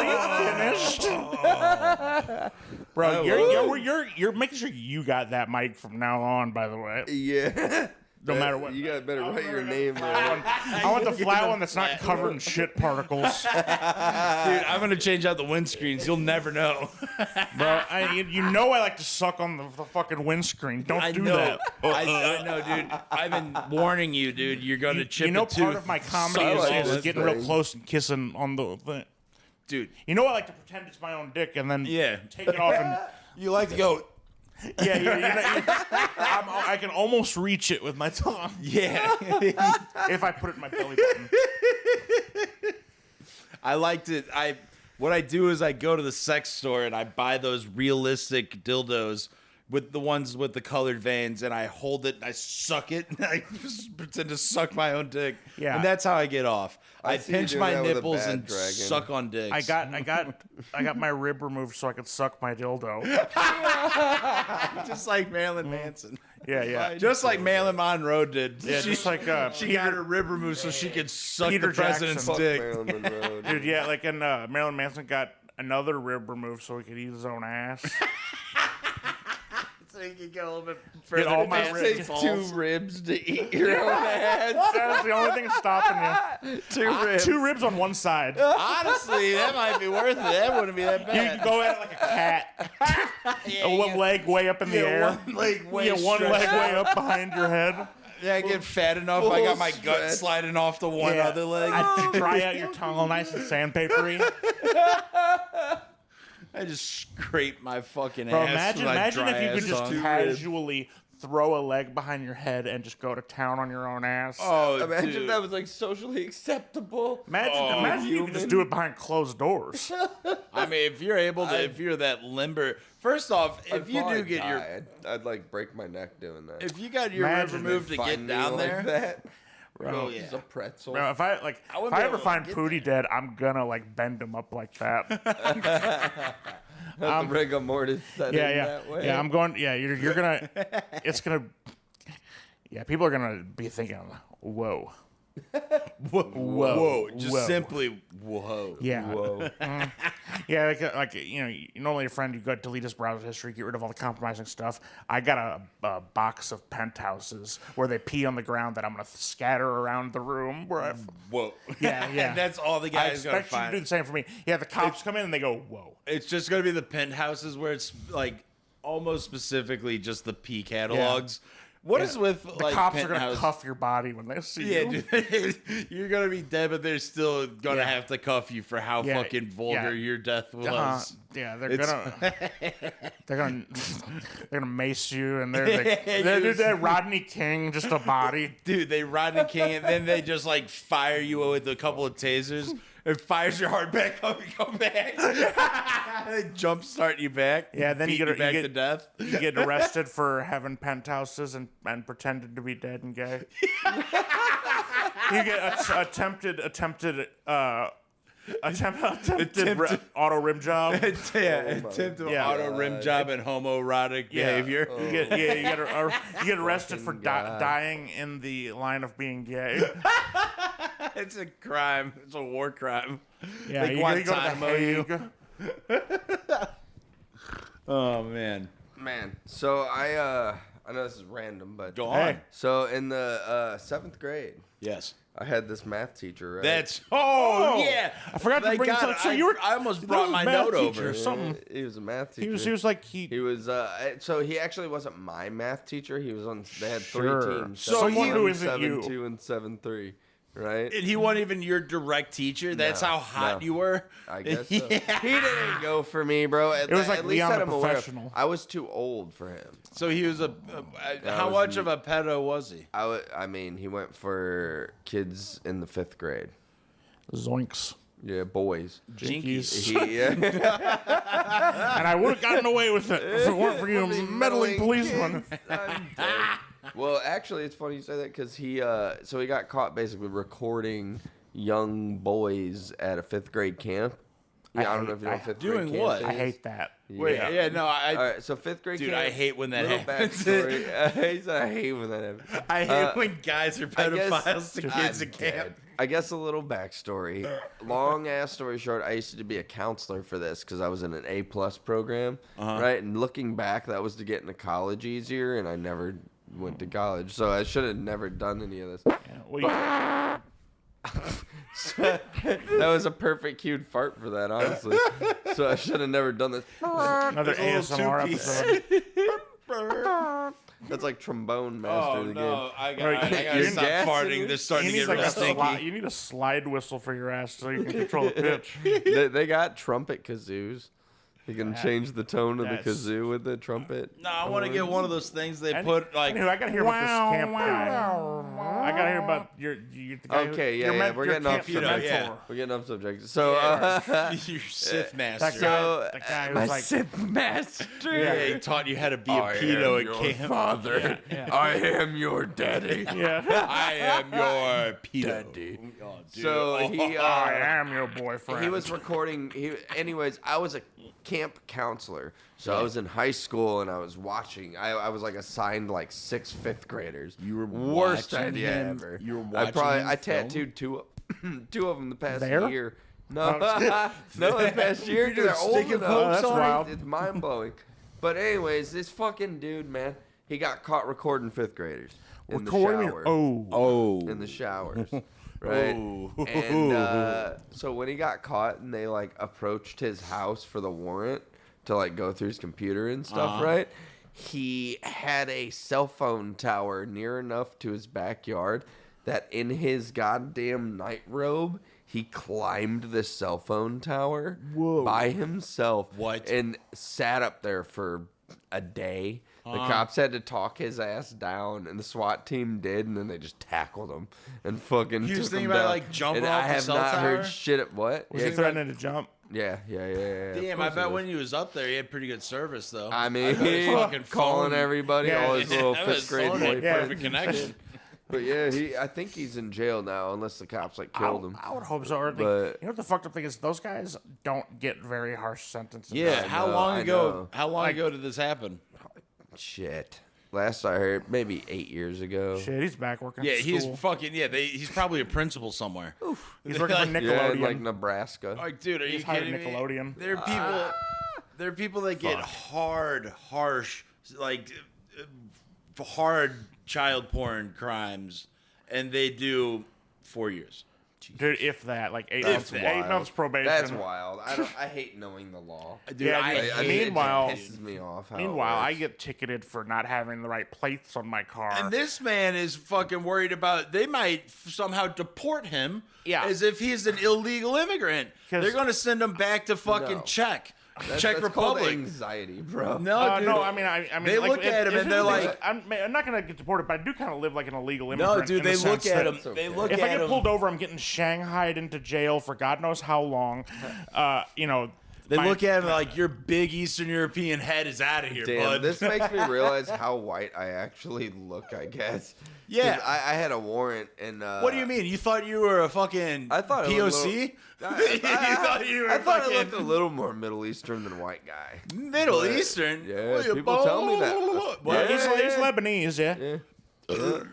you finished? Bro, you're making sure you got that mic from now on, by the way. Yeah. no matter what. You gotta better write your name I down. want the flat one that's not covered in shit particles. Dude, I'm gonna change out the windscreens. You'll never know. Bro, you know I like to suck on the fucking windscreen. Don't I do know. that. I know, dude. I've been warning you, dude. You're gonna chip You know, a tooth. part of my comedy I like is this getting real thing. close and kissing on the thing. Dude, You know I like to pretend it's my own dick and then Yeah. take it off and you like to go. yeah, I can almost reach it with my tongue Yeah. if I put it in my belly button. I like to. What I do is I go to the sex store and I buy those realistic dildos with the ones with the colored veins, and I hold it and I suck it and I just pretend to suck my own dick. Yeah. And that's how I get off. I see you pinch doing my that with a nipples bad and dragon. suck on dicks. I got my rib removed so I could suck my dildo. just like Marilyn Manson. Yeah. Just like Marilyn Monroe did. Yeah, just like She got her rib removed so she could suck Peter the president's Jackson. Fuck dick. Marilyn Monroe. Dude, yeah, like in Marilyn Manson got another rib removed so he could eat his own ass. So you can get a little bit Get further. all my past ribs. his Take 2 balls. ribs to eat your own ass. That's the only thing stopping you. 2 ribs. 2 ribs on one side. Honestly, that might be worth it. That wouldn't be that You bad. can go at it like a cat. One leg way up in the air. One leg way one stretched leg way out. up behind your head. Yeah, I get fat enough. I got my gut stretch. sliding off the one Yeah. other leg. I dry out your tongue all nice and sandpapery. I just scrape my fucking Bro, ass. imagine if you could just tongue. casually throw a leg behind your head and just go to town on your own ass. Oh, Imagine dude. if that was like socially acceptable. Imagine you could just do it behind closed doors. I mean, if you're able to, if you're that limber. First off, if you do get your, I'd like break my neck doing that. if you got your rib Imagine removed to Find get me down like there, that. bro, He's yeah. a pretzel. Bro, if I wouldn't if be I able ever to find get Pootie dead, I'm gonna like bend him up like that. The rigor mortis set in that way. Yeah, I'm going. Yeah, you're gonna. It's gonna. Yeah, people are gonna be thinking, whoa. whoa, just whoa. simply whoa. Yeah. Whoa. Yeah, like you normally a friend, you go delete his browser history, get rid of all the compromising stuff. I got a box of penthouses where they pee on the ground that I'm gonna scatter around the room. Where I, Whoa. Yeah. And that's all the I guy's gonna expect you to find. do the same for me. Yeah, the cops come in and they go, whoa. It's just gonna be the penthouses where it's like almost specifically just the P catalogs. What is with The like cops are penthouse? gonna cuff your body when they see Yeah, you. dude, you're gonna be dead, but they're still gonna Yeah. have to cuff you for how Yeah, fucking vulgar yeah. your death was. Yeah, they're It's- gonna mace you, and they're Rodney King, just a body. Dude, they ride the king, and then they just like fire you with a couple of tasers. It fires your heart back up. You go back. They jump start you back. Yeah, then you beat get- back you to get- death. You get arrested for having penthouses and pretending to be dead and gay. You get attempted auto rim job. Attempt Yeah. auto rim job and homoerotic behavior. You get arrested for dying in the line of being gay. It's a crime. It's a war crime. Yeah, Like you go to the Guantanamo you. Hague. Oh man, Man, so I know this is random, but go on. Hey. so in the 7th grade, Yes. I had this math teacher, right? That's Oh, yeah. I forgot to Thank bring God, this up. So you were I almost this brought was my math note teacher over. or something. He was a math teacher. He was like He was so he actually wasn't my math teacher. He was on. They had Sure. 3 teams. So someone you- who isn't you. 7-2 and 7-3, right? And he wasn't even your direct teacher. That's No, how hot no. you were. I guess so. Yeah. He didn't go for me, bro. It was like at least Leon had the him aware. Professional. I was too old for him. So he was how was much me. of a pedo was he? I mean, he went for kids in the 5th grade. Zoinks. Yeah, boys. Jinkies. He, And I would have gotten away with it if it weren't for you meddling policeman. I'm dead. Well, actually, it's funny you say that because he got caught basically recording young boys at a 5th grade camp. Yeah, I don't know if you know what 5th Doing grade what? camp I is. hate that. Wait, yeah, no, All right, so 5th grade dude, camp. I hate when that little happens. backstory. He said, I hate when that happens. I hate when guys are I guess- pedophiles to kids I'm at camp. dead. I guess a little backstory. Long ass story short, I used to be a counselor for this because I was in an A+ program, right? And looking back, that was to get into college easier, and I never went to college, so I should have never done any of this. Yeah, well, That was a perfect cued fart for that, honestly. So I should have never done this. another ASMR episode. That's like trombone master Oh of the no! game. I Right, gotta you're stop gassing farting. it. They're starting to You get need, real stinky. you need a slide whistle for your ass so you can control the pitch. They got trumpet kazoos. You can change the tone of the That's- kazoo with the trumpet. No, I want to get one of those things they And- put like. Anywho, I gotta hear about this camp guy. I gotta hear about the guy Okay, your yeah, we're your getting off camp- your subject. mentor. We're getting off subject. So, your Sith That master. guy, that guy who's my like, Sith master. Yeah, he taught you how to be a pedo at camp. father. I am your daddy. yeah, I am your pedo. Oh, dude. So he, I am your boyfriend. he was recording. Anyways, I was a camp counselor, so I was in high school and I was watching. I was like assigned like 6 5th graders. You were worst watching idea him- ever. you were I watching him film? tattooed two of them the past There? year. No, no, the past year. You're 'cause they're just old sticking enough. pokes that's on wild. It's mind blowing. But anyways, this fucking dude, man, he got caught recording 5th graders in the recording. shower. Oh. In the showers, right? Oh. And so when he got caught and they like approached his house for the warrant to like go through his computer and stuff, right? He had a cell phone tower near enough to his backyard that in his goddamn night robe, he climbed the cell phone tower by himself. What? And sat up there for a day. The cops had to talk his ass down, and the SWAT team did, and then they just tackled him and fucking He was took him thinking about, down. like, jumping and off I the have cell not tower? heard shit at what? Was Yeah, he threatening to jump? yeah. Damn, I bet when he was up there, he had pretty good service, though. I mean, bet his fucking calling phone- everybody, Yeah, all his little that was 5th grade phone had boyfriends. perfect connection. But yeah, I think he's in jail now, unless the cops like killed him. I would hope so. Or But- you know what the fucked up thing is? Those guys don't get very harsh sentences. Yeah, how know, long I ago? know. How long ago did this happen? Shit. Last I heard, maybe 8 years ago. Shit, he's back working. Yeah, at he's school. fucking. Yeah, he's probably a principal somewhere. He's working for Yeah, Nickelodeon. in, like Nebraska. Like, dude, are you He's hired kidding me? Nickelodeon. There are people. There are people that get harsh, like hard child porn crimes, and they do 4 years. Dude, if that, like eight That's months, wild. 8 months probation. That's wild. I hate knowing the law. Dude, Yeah, I dude, hate meanwhile- it pisses me off. How it Meanwhile, I works. get ticketed for not having the right plates on my car. And this man is fucking worried about they might somehow deport him as if he's an illegal immigrant. 'Cause- They're going to send him back to fucking No. Czech That's Republic. called anxiety, bro. No, dude. no, I mean, I mean, They like, look at him it's and they're just- like- I'm not gonna get deported, but I do kind of live like an illegal immigrant. No, dude, in they the look sense at that him. That's They okay. look If at I get him. pulled over, I'm getting shanghaied into jail for God knows how long. You know, They my- look at him like your big Eastern European head is out of here, Damn, bud. this makes me realize how white I actually look, I guess. 'Cause Yeah. I had a warrant and What do you mean? You thought you were a fucking I thought it looked POC? I You thought you were I thought fucking I looked a little more Middle Eastern than white guy. Middle But- Eastern? Yeah, What, you people tell me that. well, Yeah. he's Lebanese, yeah. Yeah.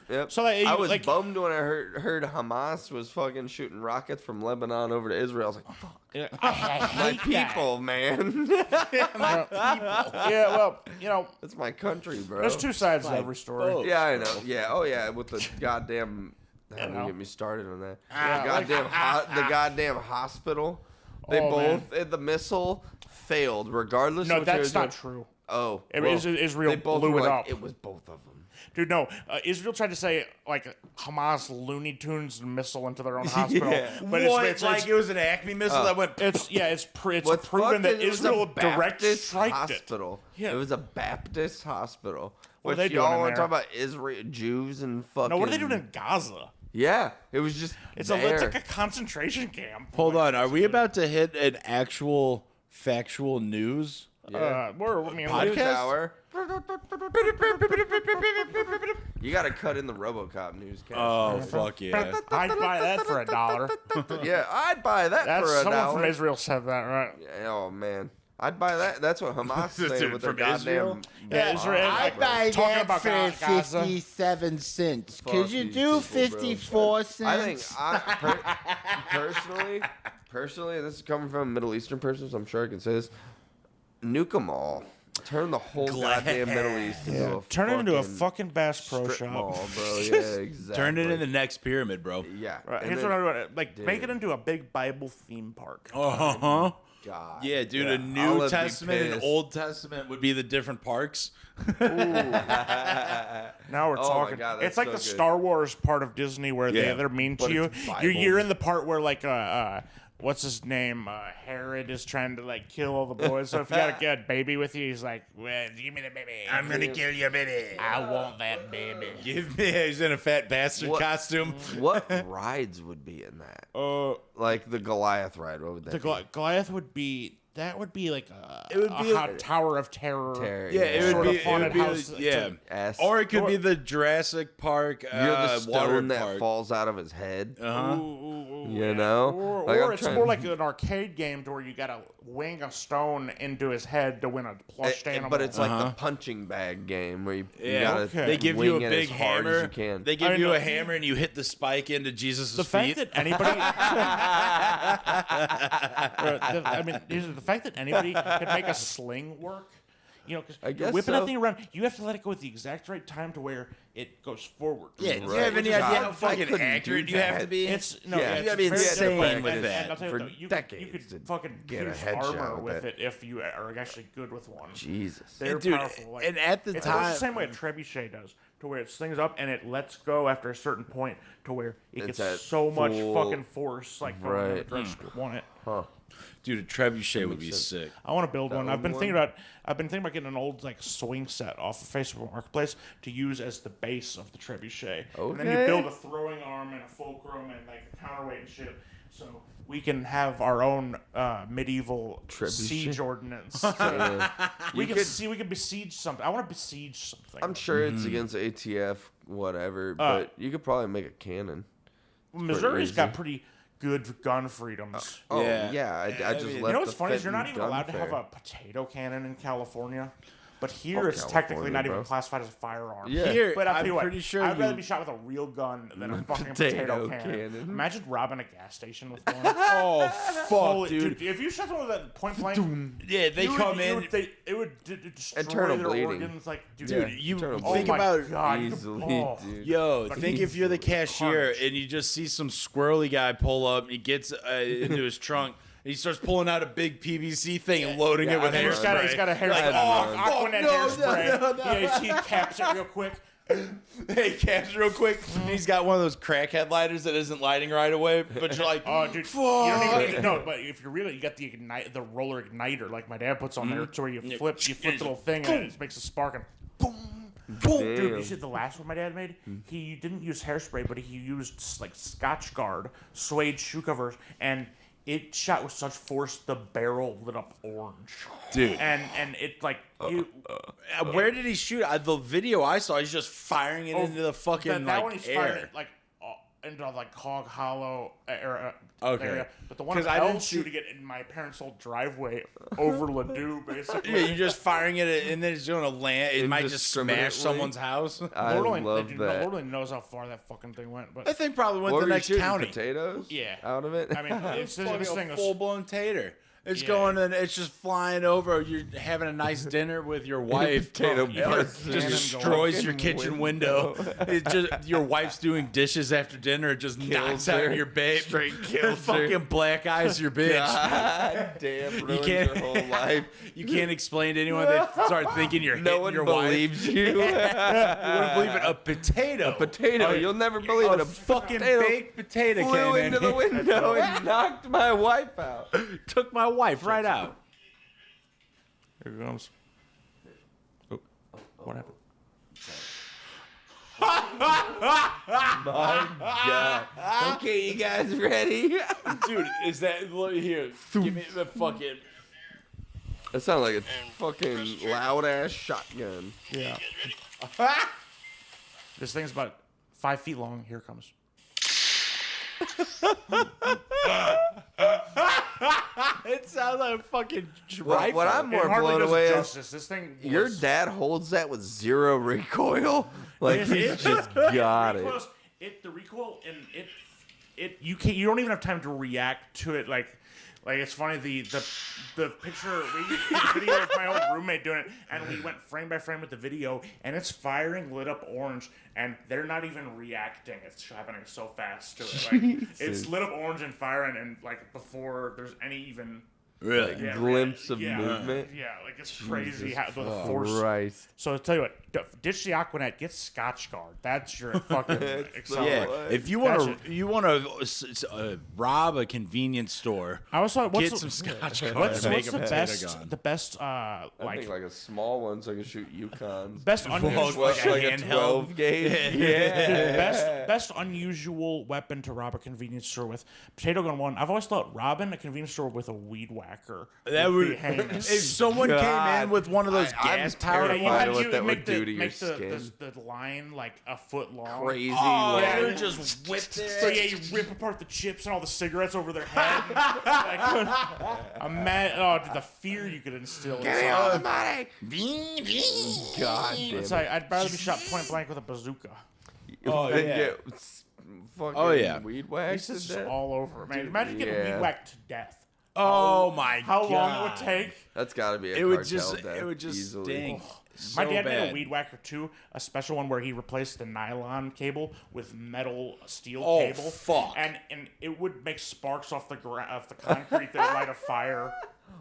Yep. So, like, I you- was like- bummed when I heard Hamas was fucking shooting rockets from Lebanon over to Israel. I was like, fuck. Yeah, My people, man. yeah, well, you know, That's my country, bro. there's two sides to every story. folks. Yeah, I know. Yeah, oh yeah, with the goddamn. Don't know. get me started on that. Yeah, The goddamn hospital. They Oh, both the missile failed, regardless. No, of what they that's were not doing. true. Oh, Israel they both blew were it like, up. It was both of them. Dude, no. Israel tried to say like Hamas Looney Tunes missile into their own hospital, Yeah. but What? it's like it was an Acme missile that went. it's What's proven fucked that is it was Israel a direct Baptist striked it. hospital. Yeah. It was a Baptist hospital. What are Which they doing y'all in want to there? talk about Israel, Jews, and fucking. No, what are they doing in Gaza? Yeah, it was just. It's there. like a concentration camp. Hold on, are we about to hit an actual factual news? I mean, News Podcast? hour. You got to cut in the RoboCop newscast. Oh fuck yeah! I'd buy that for $1. Yeah, I'd buy that That's for $1. someone from Israel said that, right? Yeah, oh man, I'd buy that. That's what Hamas saying Dude, with their from Israel? goddamn. Yeah, Israel. like, talking about Gaza. 57 cents. Fuck Could you these do people, bro. 54 cents? I think personally, this is coming from a Middle Eastern person, so I'm sure I can say this. Nuke them all. Turn the whole goddamn Middle East into a Turn it into a fucking fucking Bass Pro strip Shop. mall, bro. Yeah, exactly. Turn it into the next pyramid, bro. Yeah. Right, and here's then- what I'm doing. Like, make it into a big Bible theme park. Uh-huh. God. Yeah, dude, a I'll New be Testament and pissed. Old Testament would be the different parks. Now we're Oh my talking. God, that's It's like so the good. Star Wars part of Disney where Yeah, they're mean but to you. it's Bible. You're in the part where like what's his name? Herod is trying to like kill all the boys. So if you got a good baby with you, he's like, well, give me the baby. I'm gonna kill your baby. I want that baby. Give me. He's in a fat bastard What? costume. What rides would be in that? Like the Goliath ride. What would that The be? Goliath would be. That would be like It would be hot Tower of Terror. Yeah, it would Sort be. of It would haunted be house. yeah. Ass. Or it could be the Jurassic Park. You're the water stone that park. falls out of his head. Uh-huh. You know? Or, Like, or I'm it's trying- more like an arcade game to where you gotta wing a stone into his head to win a plush animal. But it's like the punching bag game where you Yeah, gotta Okay. they give wing you a it big as hard hammer. as you can. They give I mean, you a look, hammer and you hit the spike into Jesus' the feet. fact that anybody. The fact that anybody could make a sling work. You know, I because guess whipping so. that thing around, you have to let it go at the exact right time to where it goes forward. Yeah, do you Right. have any Which is idea odd. how I fucking couldn't accurate do you have that. to be? It's no, Yeah, it's you gotta be very insane different. with And that I'll tell you for though, you decades could to fucking get a pierce headshot armor with with it. it if you are actually good with one. Jesus. They're Dude, powerful. Like, and at the it's time- the same way a trebuchet does, to where it slings up and it lets go after a certain point, to where it It's gets at so much full- fucking force, like going in the Right. direction you want it. Huh. Dude, a trebuchet would be sick. I want to build one. I've been one? thinking about getting an old like swing set off of Facebook Marketplace to use as the base of the trebuchet. And then you Okay. build a throwing arm and a fulcrum and like a counterweight and shit. So we can have our own medieval Trebuchet? siege ordnance. You we can could- we can besiege something. I want to besiege something. I'm sure it's against ATF, whatever, but you could probably make a cannon. Missouri's easy. got pretty good gun freedoms. Oh, Yeah. yeah. I just mean- left You know what's the funny is you're not Fenton even allowed to gun have fair. a potato cannon in California. But here Fuck it's technically California, not even bro. classified as a firearm. Yeah. Here, But I'll tell I'm you what, pretty sure I'd rather you- be shot with a real gun than a fucking potato potato cannon. cannon. Imagine robbing a gas station with one. Oh, fuck, Holy, dude. if you shot someone with that point blank, Yeah, they come in. it would destroy Internal their bleeding. organs. Like, dude, Yeah. you Internal oh think my about God, you could- Easily, oh. dude. Yo, But think if you're the easily cashier carnage. and you just see some squirrely guy pull up and he gets into his trunk and he starts pulling out a big PVC thing and loading it with I know. hairspray. He's got a hair Like, like, oh, Aquanet hairspray. Yeah, he caps it real quick. Hey, caps real quick. And he's got one of those crackhead lighters that isn't lighting right away, but you're like, Oh, dude, you don't even need, no. But if you're really, you got the roller igniter, like my dad puts on there, to where you flip the little thing and it makes a spark and boom, boom. Dude, you Damn. see the last one my dad made? He didn't use hairspray, but he used like Scotch Guard suede shoe covers, and it shot with such force the barrel lit up orange, dude. and it like you. Where did he shoot? The video I saw, he's just firing it into the fucking that one he's firing air. it like into like Hog Hollow area. Okay. Area. But the one 'Cause I I didn't was see- shooting it in my parents' old driveway over Ladue, basically. Yeah, you're just firing it, and then it's going to land. It might just smash Indiscriminately. someone's house. I Lord only, love that. Lord only knows how far that fucking thing went. I But think probably went What to were the you next shooting, county. potatoes? Yeah. Out of it? I mean, it's Fucking this a thing was full-blown tater. It's Yeah. going and it's just flying over. You're having a nice dinner with your wife. Potato Yeah, burst just just cannon destroys going. your kitchen window. It just your wife's doing dishes after dinner. It just knocks out her. your babe. Straight kills her. Fucking black eyes your bitch. God damn, ruins can't- your whole life. You can't explain to anyone. They start thinking you're No hitting one your wife. believes you. You wouldn't believe it. A potato. Potato, you'll never believe it. A fucking baked potato flew came into in. the window and knocked my wife out. Took my wife right out. Here it comes. Oh, what happened? My God. Okay, you guys ready? Dude, is that look here? Give me the fucking. That sounds like a fucking loud ass shotgun. Yeah. This thing's about 5 feet long. Here it comes. It sounds like a fucking What I'm more It hardly blown does away is justice. This thing. your was- dad holds that with zero recoil. Like he's just got it. The recoil and you don't even have time to react to it. Like it's funny the picture we took a video of my old roommate doing it, and we went frame by frame with the video, and it's firing lit up orange, and they're not even reacting. It's happening so fast to it. Like it's lit up orange and firing, and like before there's any even. Really? Like, glimpse of movement. Yeah, like it's crazy how the force. Christ. So I'll tell you what, ditch the Aquanet, get Scotch Guard. That's your fucking accelerator. Yeah, if you want to rob a convenience store, I was like, get some Scotch Guard What's and make a the potato best? gun. The best, I think like a small one so I can shoot Yukons. best unusual, like a like a handheld. 12 gauge. Yeah. Best unusual weapon to rob a convenience store with. Potato gun one. I've always thought robbing a convenience store with a weed whacker That be would heinous. if someone came in with one of those I'm gas powered terrified had of what you that make would do to your make skin. the line like a foot long. Crazy. Oh, like, yeah. they're just whipped So there. yeah, you rip apart the chips and all the cigarettes over their head. Like, dude, the fear you could instill. Give me all the money. God damn It's it. like I'd rather be shot point blank with a bazooka. Oh, Then yeah. get fucking Oh, yeah. weed This whacked is to death. all over, man. Imagine getting yeah. weed whacked to death. Oh my How god! long it would take? That's got to be a It would cartel just death it would just easily. sting. My So dad made bad. a weed whacker too, a special one where he replaced the nylon cable with metal steel Oh, cable. fuck. And it would make sparks off the concrete that would light a fire.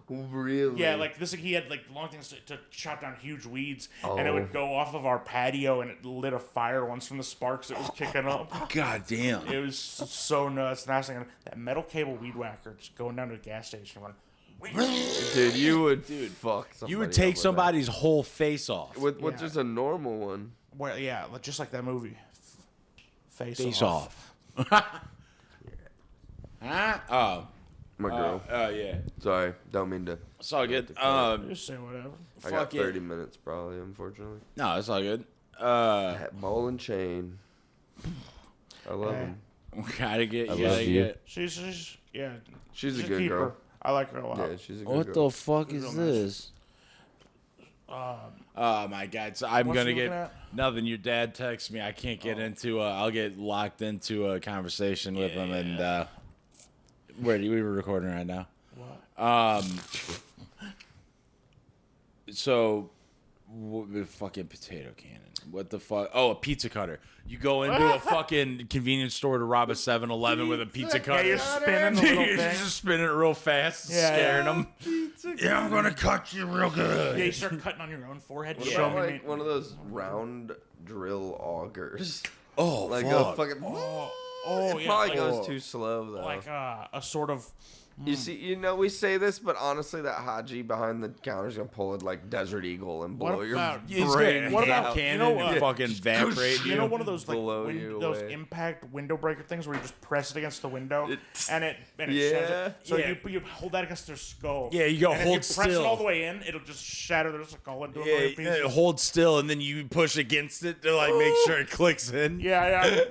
Really? Yeah, like this. He had like long things to chop down huge weeds, and it Oh. would go off of our patio, and it lit a fire once from the sparks it was kicking up. God damn! It was so nuts. And I was thinking, that metal cable weed whacker just going down to the gas station going, Dude, you would fuck somebody. You would up take with somebody's whole face off. that. With Yeah. just a normal one. well, yeah, just like that movie. Face off. Huh? Oh. My girl. Oh yeah. Sorry, don't mean to. It's all good. Just say whatever. I got fuck it. 30 minutes probably, unfortunately. No, it's all good. Ball and chain. I love him. Gotta get. I You love gotta you. get. She's yeah. She's a a good keeper. girl. I like her a lot. Yeah, she's a good What girl. the fuck is Real nice. this? Oh my god! So I'm What's gonna he get looking at? nothing. Your dad texts me. I can't get into. I'll get locked into a conversation with him. And where we were recording right now. What? So, the fucking potato cannon. What the fuck? Oh, a pizza cutter. You go into a fucking convenience store to rob a 7-Eleven with a pizza cutter. Yeah, you're spinning the little You're thing. just spinning it real fast, Yeah, scaring yeah. them. Yeah, I'm gonna cut you real good. Yeah, you start cutting on your own forehead. What Show about me. like one of those round drill augers? Oh, Like fuck. a fucking. Oh, It yeah. probably Like, goes too slow though. like a sort of. You see, we say this, but honestly, that Haji behind the counter is gonna pull it like Desert Eagle and blow What your about- It's brain got What a about- hand cannon you know, and fucking evaporate You know one of those like blow you those away. impact window breaker things where you just press it against the window and it Yeah. sheds it. So Yeah. you hold that against their skull. Yeah, you go and hold if you press still. it all the way in, it'll just shatter their skull into a million Yeah, pieces. hold still, and then you push against it to like make sure it clicks in. Yeah.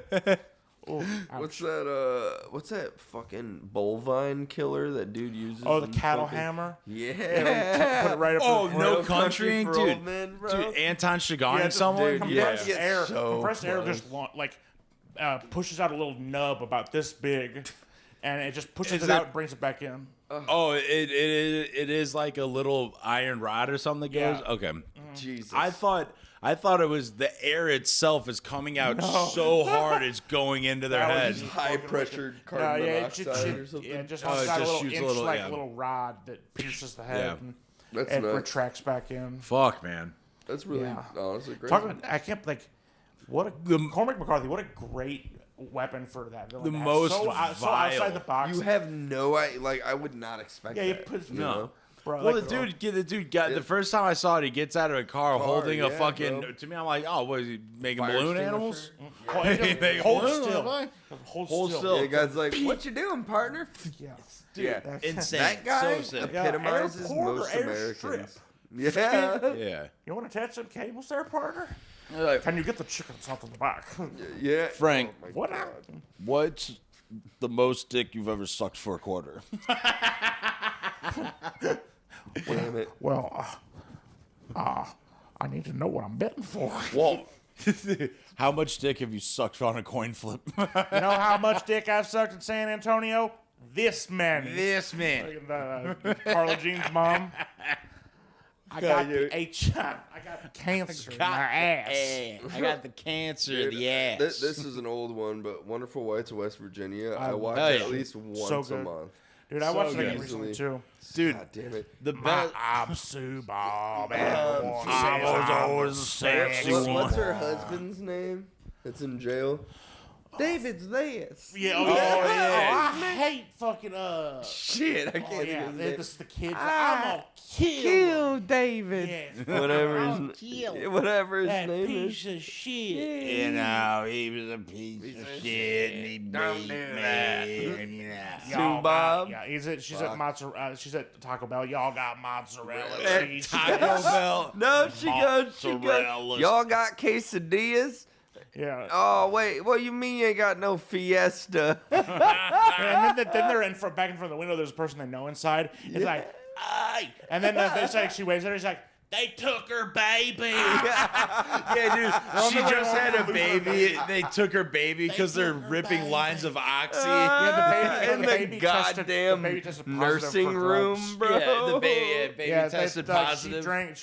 Oh, What's that fucking bovine killer that dude uses? oh, the in cattle fucking- hammer. Yeah. Put it right up. Oh, the no Country country, for dude. Old Men, bro. Dude, Anton Chigurh Yeah, someone? dude, compressed yeah. air. So compressed air close. just pushes out a little nub about this big, and it just pushes Is it out it- and brings it back in. Oh, it is like a little iron rod or something that goes. Yeah. Okay. Jesus. I thought it was the air itself is coming out so hard it's going into their That was head. just- high pressured carbon monoxide or something. Yeah, just Oh, has it got a just little shoots a inch little- like yeah. a little rod that pierces the head Yeah. and That's it nuts. retracts back in. Fuck, man. That's really Yeah. honestly great. Talking about, I can't like what a Cormac McCarthy. What a great weapon for that villain. The to have. most so vile. outside the box. You have no idea. Like, I would not expect Yeah, you that. put- you No. know? Bro, Well, like, the dude got the first time I saw it, he gets out of a car holding a yeah, fucking. bro. To me, I'm like, oh, what is he making Fire balloon extinguisher. animals? hold, hold still. Hold Hold still. still. Yeah, the guy's like, what you doing, partner? Yeah. Yeah. Insane. That guy So sick. epitomizes airport or most airstrip? Americans. Yeah. Yeah. You want to attach some cables there, partner? Like, Can you get the chickens out of the back? Yeah. Frank, Oh my What? God. what's the most dick you've ever sucked for a quarter? Damn it. Well, I need to know what I'm betting for. Well, How much dick have you sucked on a coin flip? You know how much dick I've sucked in San Antonio? This many. This man. Carla Jean's mom. I got the HIV. I got cancer in my ass. I got the cancer, the ass. This is an old one, but Wonderful Whites of West Virginia. I watch oh, it yeah. at least once a month. Dude, I watched So that good. again recently too. Dude, God damn it. the best. I'm Sue Bob. I was always sexy What's her husband's name? That's in jail. David's this. Yeah, oh, I hate fucking Shit, I can't Oh yeah, even this is the kids. I'm gonna kill kill David. Yeah, Whatever his that name piece is. of shit. You know, he was a piece of shit, and he beat me. Y'all Bob? got- Yeah, she's at mozzarella. She's at Taco Bell. Y'all got mozzarella At cheese. Taco Bell. No, she goes. Mozzarella. Y'all got quesadillas? Yeah. Oh wait, what you mean you ain't got no Fiesta? And then they're in front, back in front of the window. There's a person they know inside. It's like, ay. And then they say she waves at her. She's like, they took her baby. Yeah, dude. She way just home had a from losing baby. They took her baby because they're took her ripping baby. lines of oxy. In the the baby tested- goddamn the baby tested positive nursing for room, drugs. bro. Yeah, the baby Yeah, tested she positive. drank.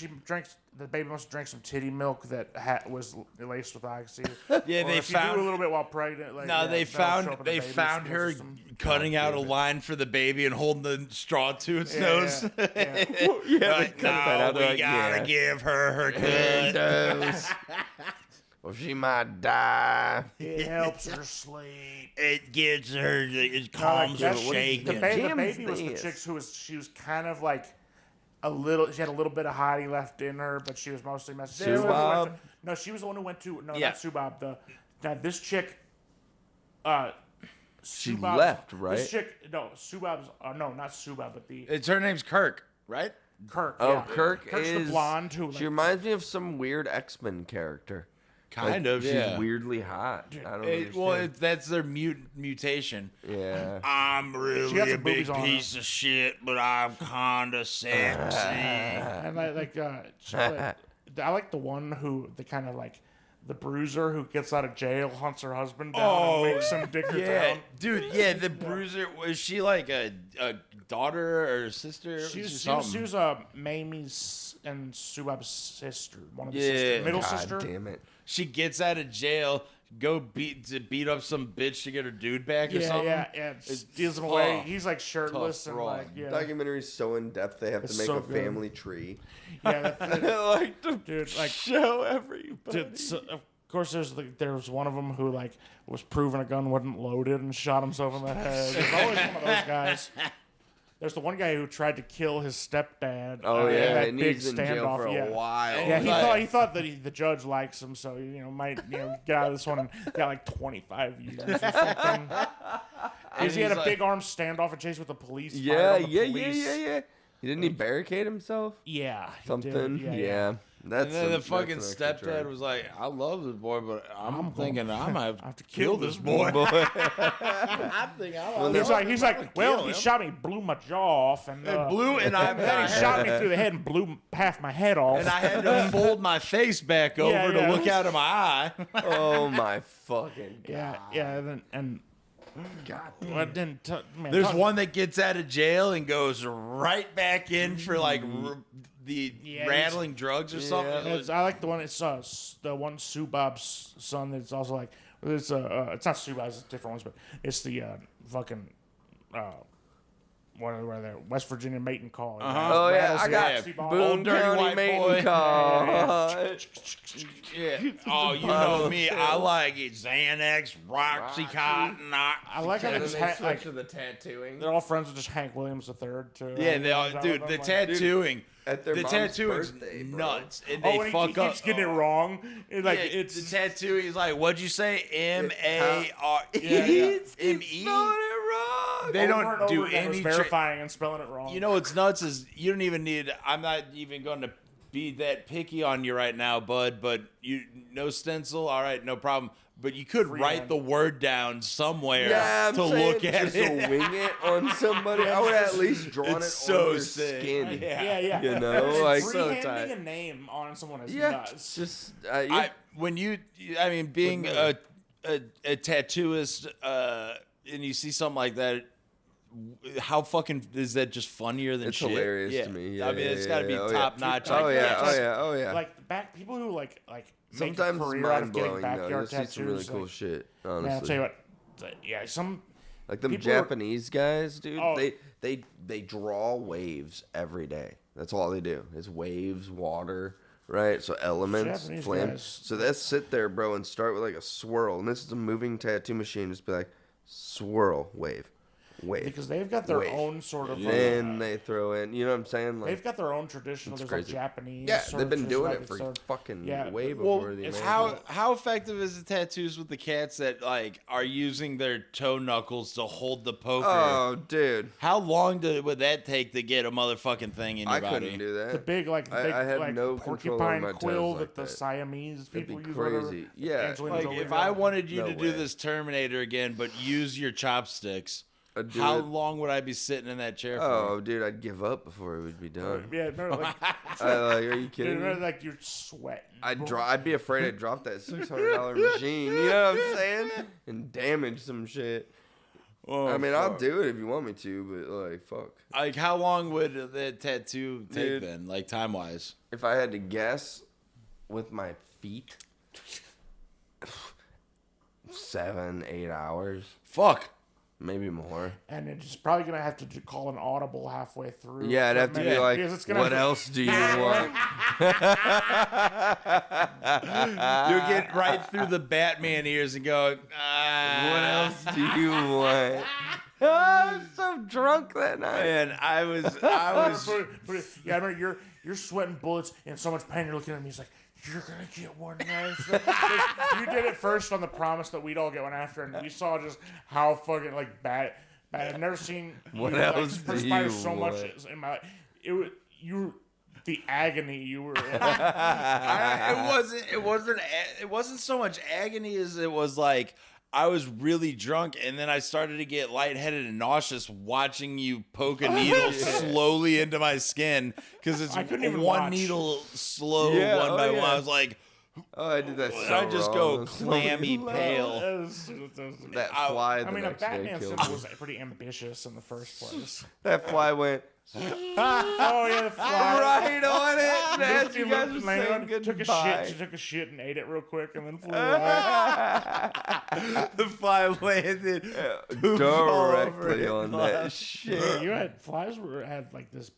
The baby must have drank some titty milk that was laced with oxy. Yeah, Or they if you do found- a little bit while pregnant. Like, No, yeah, they that'll show found up in the they baby's found school her system. cutting out a line for the baby and holding the straw to its nose. Yeah. Yeah, they Like, cut that out. no, They're we like, gotta yeah. give her her cut. Dose. Well, she might die. It helps her sleep. It gets her, it calms her that's- shaking. The Jam is baby was the this. chick she was kind of like a little. She had a little bit of hottie left in her, but she was mostly messy. Sue Bob? No, she was the one who went to. No, Yeah. not Sue Bob. This chick. She Sue Bob's- left, right? This chick. No, Sue Bob's. No, not Sue Bob, but the It's her name's Kirk, right? Kirk. Oh, yeah. Kirk Kirk's is the blonde who. She Like, reminds me of some weird X-Men character. Kind Like, of, she's yeah. weirdly hot. I don't understand. Well, that's their mutation. yeah. I'm She really got a some big boobies on her. piece of shit, but I'm kinda sexy. and I like the one who the kind of like the bruiser who gets out of jail hunts her husband down and makes him dig her Yeah, down. dude. Yeah, the bruiser, was she like a daughter or sister? She was something? Mamie's and Sue Bob's sister, one of the Yeah. sisters, middle God sister. damn it. She gets out of jail, beat up some bitch to get her dude back or Yeah, something. yeah. Steals him away. tough. He's like shirtless Tough and broad. like yeah, Documentary's so in depth they have It's to make so a good. family tree. yeah. like to Dude, like show everybody. dude, so, of course, there was one of them who like was proven a gun wasn't loaded and shot himself in the head. There's always one of those guys. There's the one guy who tried to kill his stepdad. Oh in yeah, that and big he's in jail standoff. for yeah. a while. Yeah, Like- he thought that the judge likes him, so might get out of this one and got like 25 years or something. Because he had a he's big arm standoff and chase with the police. Yeah, fired on the yeah, police. yeah. Didn't he barricade himself? Yeah, he Something. did. Yeah. That's And then the that's fucking an extra stepdad drag. was like, "I love this boy, but I'm gonna- thinking I'm gonna I have to kill this boy." I think he's like, well, he shot me, blew my jaw off, and Blew, and and then he shot me through the head and blew half my head off. and I had to fold my face back over Yeah, to yeah. look out of my eye. Oh my fucking yeah, yeah, and then man, There's talk- one that gets out of jail and goes right back in for like the Yeah, rattling drugs or something. I like the one. It's the one Sue Bob's son. That's also like it's it's not Sue Bob's, it's different ones, but it's the fucking what are they? West Virginia mating call. Oh yeah, I got yeah, Boone old dirty County white mating boy. call. Yeah. Oh, you know me. I like it. Xanax, Roxycontin. I like how they And just then they like switch to the tattooing. they're all friends with just Hank Williams III too. Yeah, they all, Is that dude. what The I'm like? tattooing, At their the mom's tattooing's birthday, bro. nuts, and Oh, they when fuck he up. keeps getting it wrong. It's like Yeah, it's the tattooing is like, what'd you say? M-A-R. Yeah. He's M-E? spelling it wrong. They over don't and do over again, it was any. verifying and spelling it wrong. You know what's nuts is you don't even need. I'm not even going to be that picky on you right now, bud. But you no stencil, all right, no problem. but you could write Freehand. the word down somewhere Yeah, I'm to saying look at just it. to wing it on somebody. I would at least drawn It's it so on their sick. skin. Yeah, yeah. You know, like so Freehanding tight. a name on someone is yeah, nuts. just yeah. Being a tattooist, and you see something like that, how fucking is that just funnier than It's shit? hilarious Yeah. to me. Yeah, I mean, it's got to be yeah. top notch. Oh like yeah, that. oh yeah, oh yeah. Like back people who like make Sometimes a it's career out mind of getting blowing. Though. You'll backyard see tattoos. some really cool like, shit. man, Honestly, I'll tell you what. Yeah, some like them people are- Japanese guys, dude. Oh. They draw waves every day. That's all they do. Is waves, water, right? So elements, Japanese flame. guys. So they sit there, bro, and start with like a swirl. And this is a moving tattoo machine. Just be like swirl, wave. because they've got their Wave. own sort of. Then they throw in, you know what I'm saying? Like, They've got their own traditional. There's like crazy. Japanese. yeah, sort they've of been tradition, doing like it for sort of- fucking yeah, way Well, before the it's Americans. how effective is the tattoos with the cats that like are using their toe knuckles to hold the poker? Oh, dude, How long would that take to get a motherfucking thing in your I body? couldn't do that. The big like I- big I had like no control over porcupine my toes quill like that the that. Siamese That'd people be use. crazy. Whatever. Yeah. Angelina Like Jolie if did. I wanted you No to do way. this Terminator again, but use your chopsticks, I'd do how it. long would I be sitting in that chair for? Oh, dude, I'd give up before it would be done. Yeah, remember like, Are you dude, kidding me? remember like you're sweating. I'd be afraid I'd drop that $600 machine. You know what I'm saying? And damage some shit. Oh, I mean, I'll fuck. do it if you want me to, but like, fuck. Like how long would that tattoo take Dude. then? Like time wise? If I had to guess, with my feet, 7, 8 hours, Fuck. maybe more. And it's probably gonna have to call an audible halfway through. Yeah, I'd have to be Because like, it's gonna what have to- else do you want? You'll get right through the Batman ears and go, What else do you want? Oh, I was so drunk that night. Man, I was Yeah, I remember you're sweating bullets in so much pain. You're looking at me. He's like, "You're gonna get one nice." You did it first on the promise that we'd all get one after, and we saw just how fucking like bad. I've never seen What you, else like, do perspire you so much want? in my life. It was the agony you were in. it wasn't so much agony as it was like I was really drunk and then I started to get lightheaded and nauseous watching you poke a needle slowly into my skin because it's I couldn't even one watch. needle slow Yeah, one by oh, one. yeah. I was like, Oh, I did that so I just wrong. go It was so clammy low. pale. That fly the I mean, a next day Batman killed symbol me. was pretty ambitious in the first place. That fly went Oh yeah, the fly. right on it. As She you guys were looked- landed saying on- goodbye. She took a shit and ate it real quick and then flew away. The fly landed Directly on that shit. You had flies had like this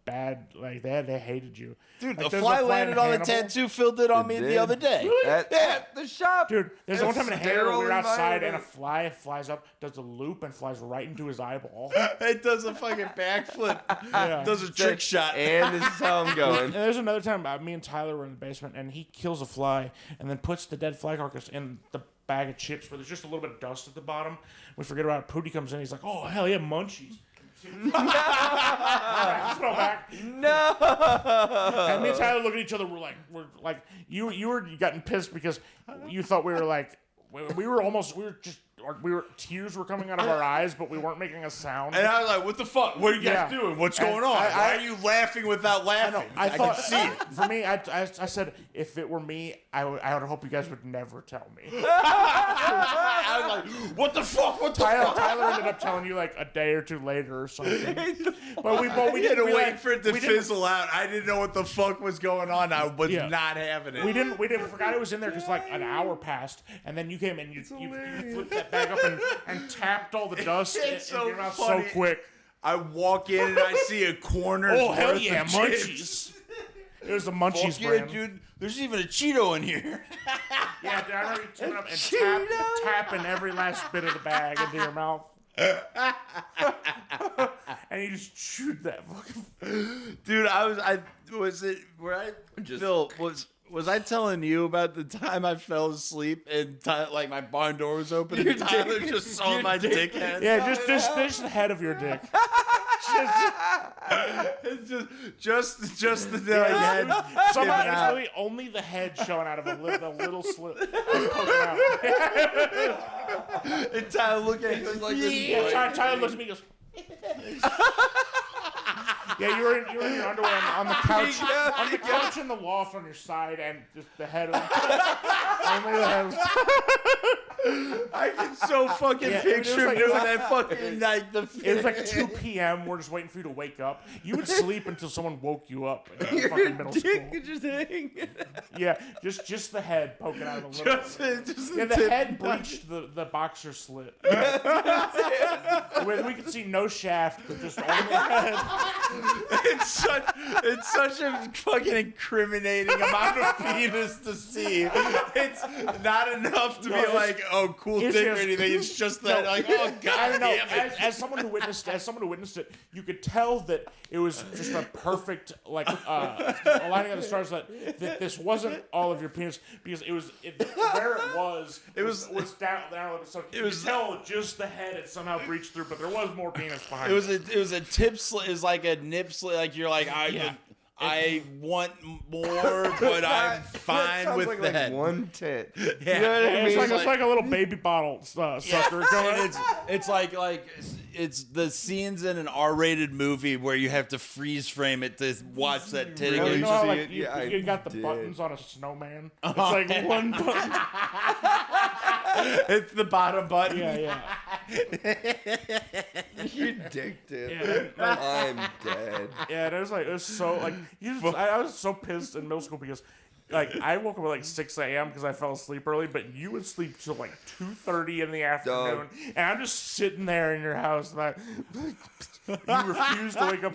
bad, like they hated you. Dude, Like, the there's fly a landed on the Hannibal. tattoo Phil did on me It the did. other day. At the shop. Dude, there's one time in Hannibal we were Sterile outside and a environment. fly flies up, does a loop and flies right into his eyeball. It does a fucking backflip. Yeah. Does a trick shot. And this is how I'm going. And there's another time me and Tyler were in the basement and he kills a fly and then puts the dead fly carcass in the bag of chips where there's just a little bit of dust at the bottom. We forget about it. Pootie comes in. He's like, "Oh hell yeah, munchies." Smell back. No. And me and Tyler look at each other. We're like, you were getting pissed because you thought we were like, tears were coming out of our eyes, but we weren't making a sound. And I was like, what the fuck? What are you guys Yeah. doing? What's And going on? I- Why are you laughing without laughing? I thought, can see it. for me, I said, if it were me, I would hope you guys would never tell me. I was like, what the fuck? What the fuck? Tyler ended up telling you like a day or two later or something. But we We had didn't to realize, wait for it to we didn't- fizzle out. I didn't know what the fuck was going on. I was Yeah. not having it. We didn't forgot it was in there because like an hour passed, and then you came and you flipped that bag up and tapped all the dust in so your mouth funny. so quick. I walk in and I see a corner. Oh hell worth yeah, of munchies! chips. It was the munchies Fuck yeah, brand. dude. There's even a Cheeto in here. Yeah, dude, I remember you took it up and tapping every last bit of the bag into your mouth. And you just chewed that fucking. Dude, Phil, was I telling you about the time I fell asleep and like my barn door was open and Tyler just saw my dick head? Yeah, just the head of your dick. just the head. Somehow it's really only the head showing out of the little slit poking out. And Tyler look at him like this. Yeah, Tyler looks at me and goes. Yeah, you were in your underwear on the couch, in the loft on your side, and just the head of only the head. I can so fucking picture him doing that fucking night. It was like 2 p.m. We're just waiting for you to wake up. You would sleep until someone woke you up in Your fucking middle dick school. could just hang. Yeah, just the head poking out of the little. The head breached the boxer slit. We could see no shaft, but just only the head. It's such a fucking incriminating amount of penis to see. It's not enough to be like, oh, cool dick or anything. It's just that, like, oh god damn it. As someone who witnessed it, you could tell that it was just a perfect aligning of the stars. That this wasn't all of your penis because where it was down. So you could tell just the head had somehow breached through, but there was more penis behind. It was a tip slit. It was like a nip slit. Like you're like I want more, but I'm fine with like that. One tit. Yeah. You know what I mean? It's like a little baby bottle sucker going. It's like it's the scenes in an R-rated movie where you have to freeze frame it to watch that tit Really? You again. know how, see like, it? you, Yeah, you got the did. buttons on a snowman. It's like one button. It's the bottom button. Yeah. You dicked it. Yeah, I'm dead. Yeah, it was so like I was so pissed in middle school because like I woke up at like 6 a.m. because I fell asleep early, but you would sleep till like 2:30 in the afternoon, and I'm just sitting there in your house and you refuse to wake up.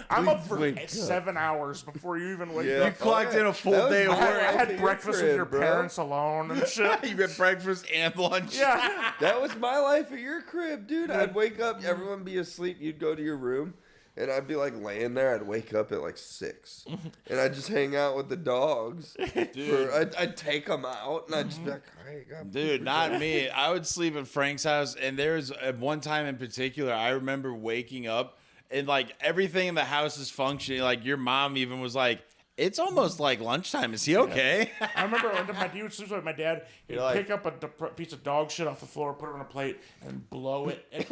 I'm up for 7 hours before you even wake Yeah. up. You clocked in a full That was day of my work. I life had at breakfast crib, with your bro. parents alone and shit. You had breakfast and lunch. Yeah. That was my life at your crib, dude. I'd wake up, everyone be asleep, you'd go to your room, and I'd be like laying there. I'd wake up at like 6, and I'd just hang out with the dogs. I'd take them out, and I'd just be like, "Hey, God, Dude, not me. I would sleep at Frank's house, and there was one time in particular, I remember waking up, and like everything in the house is functioning. Like your mom even was like, "It's almost like lunchtime. Is he okay?" I remember when he would sleep with my dad, he'd like- pick up a piece of dog shit off the floor, put it on a plate, and blow it. And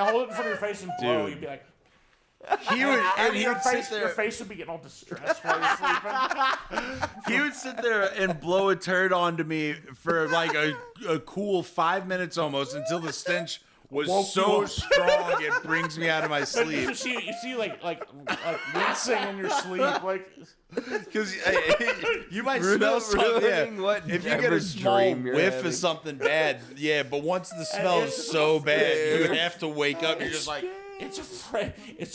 hold it in front of your face and blow. Dude. You'd be like, He would, and he your would sit face there. would be getting all distressed while you're sleeping. He would sit there and blow a turd onto me for like a cool 5 minutes almost until the stench was Woke so you up. strong it brings me out of my sleep. You see like wincing in your sleep, like Because you might smell something. ruining Yeah. what If you get ever a small dream you're whiff having. of something bad, yeah. But once the smell is so bad, you have to wake up. You're just like. it's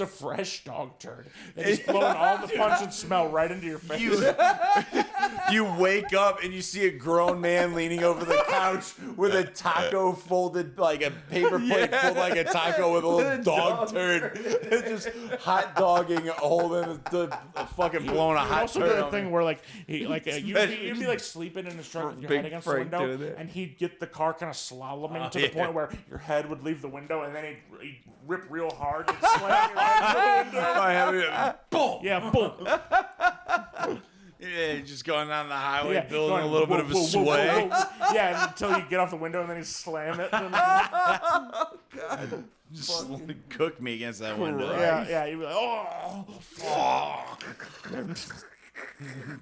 a fresh dog turd. And he's blowing all the punch and smell right into your face. You wake up and you see a grown man leaning over the couch with a taco folded, like a paper plate folded like a taco with a little dog turd. Just hot dogging, holding the fucking blowing a He hot also turd. did a on thing me. where you'd be like sleeping in his truck with your Big head against the Frank window, doing that. and he'd get the car kind of slaloming to the point where your head would leave the window, and then he'd rip real hard and slam your head through the window. I have it. Boom. Yeah, boom. Yeah, just going down the highway, Yeah, building going a little bit of a whoa, whoa, whoa, sway. whoa, whoa. Yeah, until you get off the window and then you slam it. And Just cook me against that window. yeah, you'd be like, oh.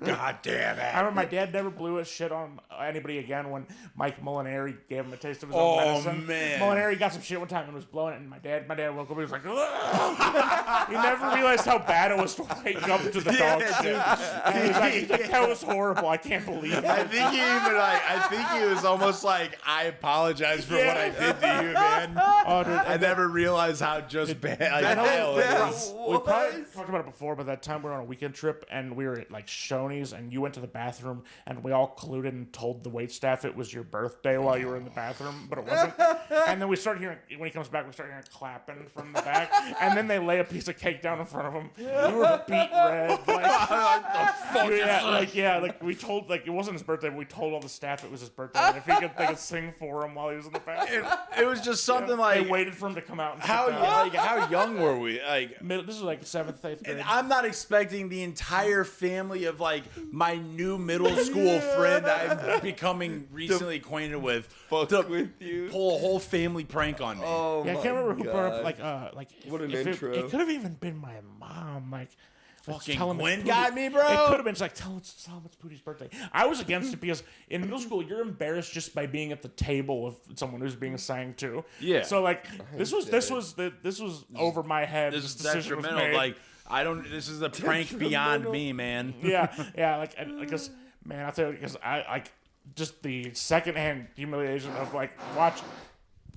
God damn I it. remember my dad never blew his shit on anybody again when Mike Molinari gave him a taste of his Oh, own medicine. man. Molinari got some shit one time and was blowing it, and my dad woke up and he was like, ugh. He never realized how bad it was to wake up to the dog shit. And he's like, that was horrible. I can't believe it. I think he was almost like, I apologize for what I did to you, man. Oh, dude, I never realized how just bad hell it is. We probably talked about it before, but that time we were on a weekend trip and we were at like Shoney's and you went to the bathroom and we all colluded and told the waitstaff it was your birthday while you were in the bathroom, but it wasn't. And then we started hearing, when he comes back, we start hearing clapping from the back, and then they lay a piece of cake down in front of him. We were beat red. Like we told, like, it wasn't his birthday, but we told all the staff it was his birthday. And if they could sing for him while he was in the bathroom. It was just something like they waited for him to come out. And how young were we? Like, this was like 7th, 8th grade. and I'm not expecting the entire family of like my new middle school friend that I'm becoming recently acquainted with to pull a whole family prank on me. Oh Yeah, I my can't remember who brought up God. What an if intro. It could have even been my mom. Like, Fucking tell him it's Gwen Pootie. got me, bro. It could have been just like tell him it's Pootie's birthday. I was against it because in middle school you're embarrassed just by being at the table of someone who's being sang to. Yeah. So like this was over my head. This is decision was detrimental. made. Like, this is a prank beyond me, man. yeah, like because man, I tell you, because I like just the secondhand humiliation of like watch.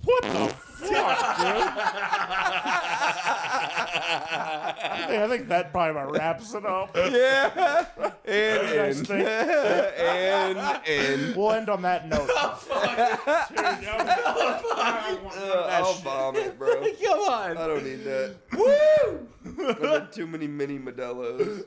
What the fuck, dude? I think that probably about wraps it up. Yeah. And We'll end on that note. I'll vomit, bro. Come on. I don't need that. Woo! I've had too many mini Modelo's.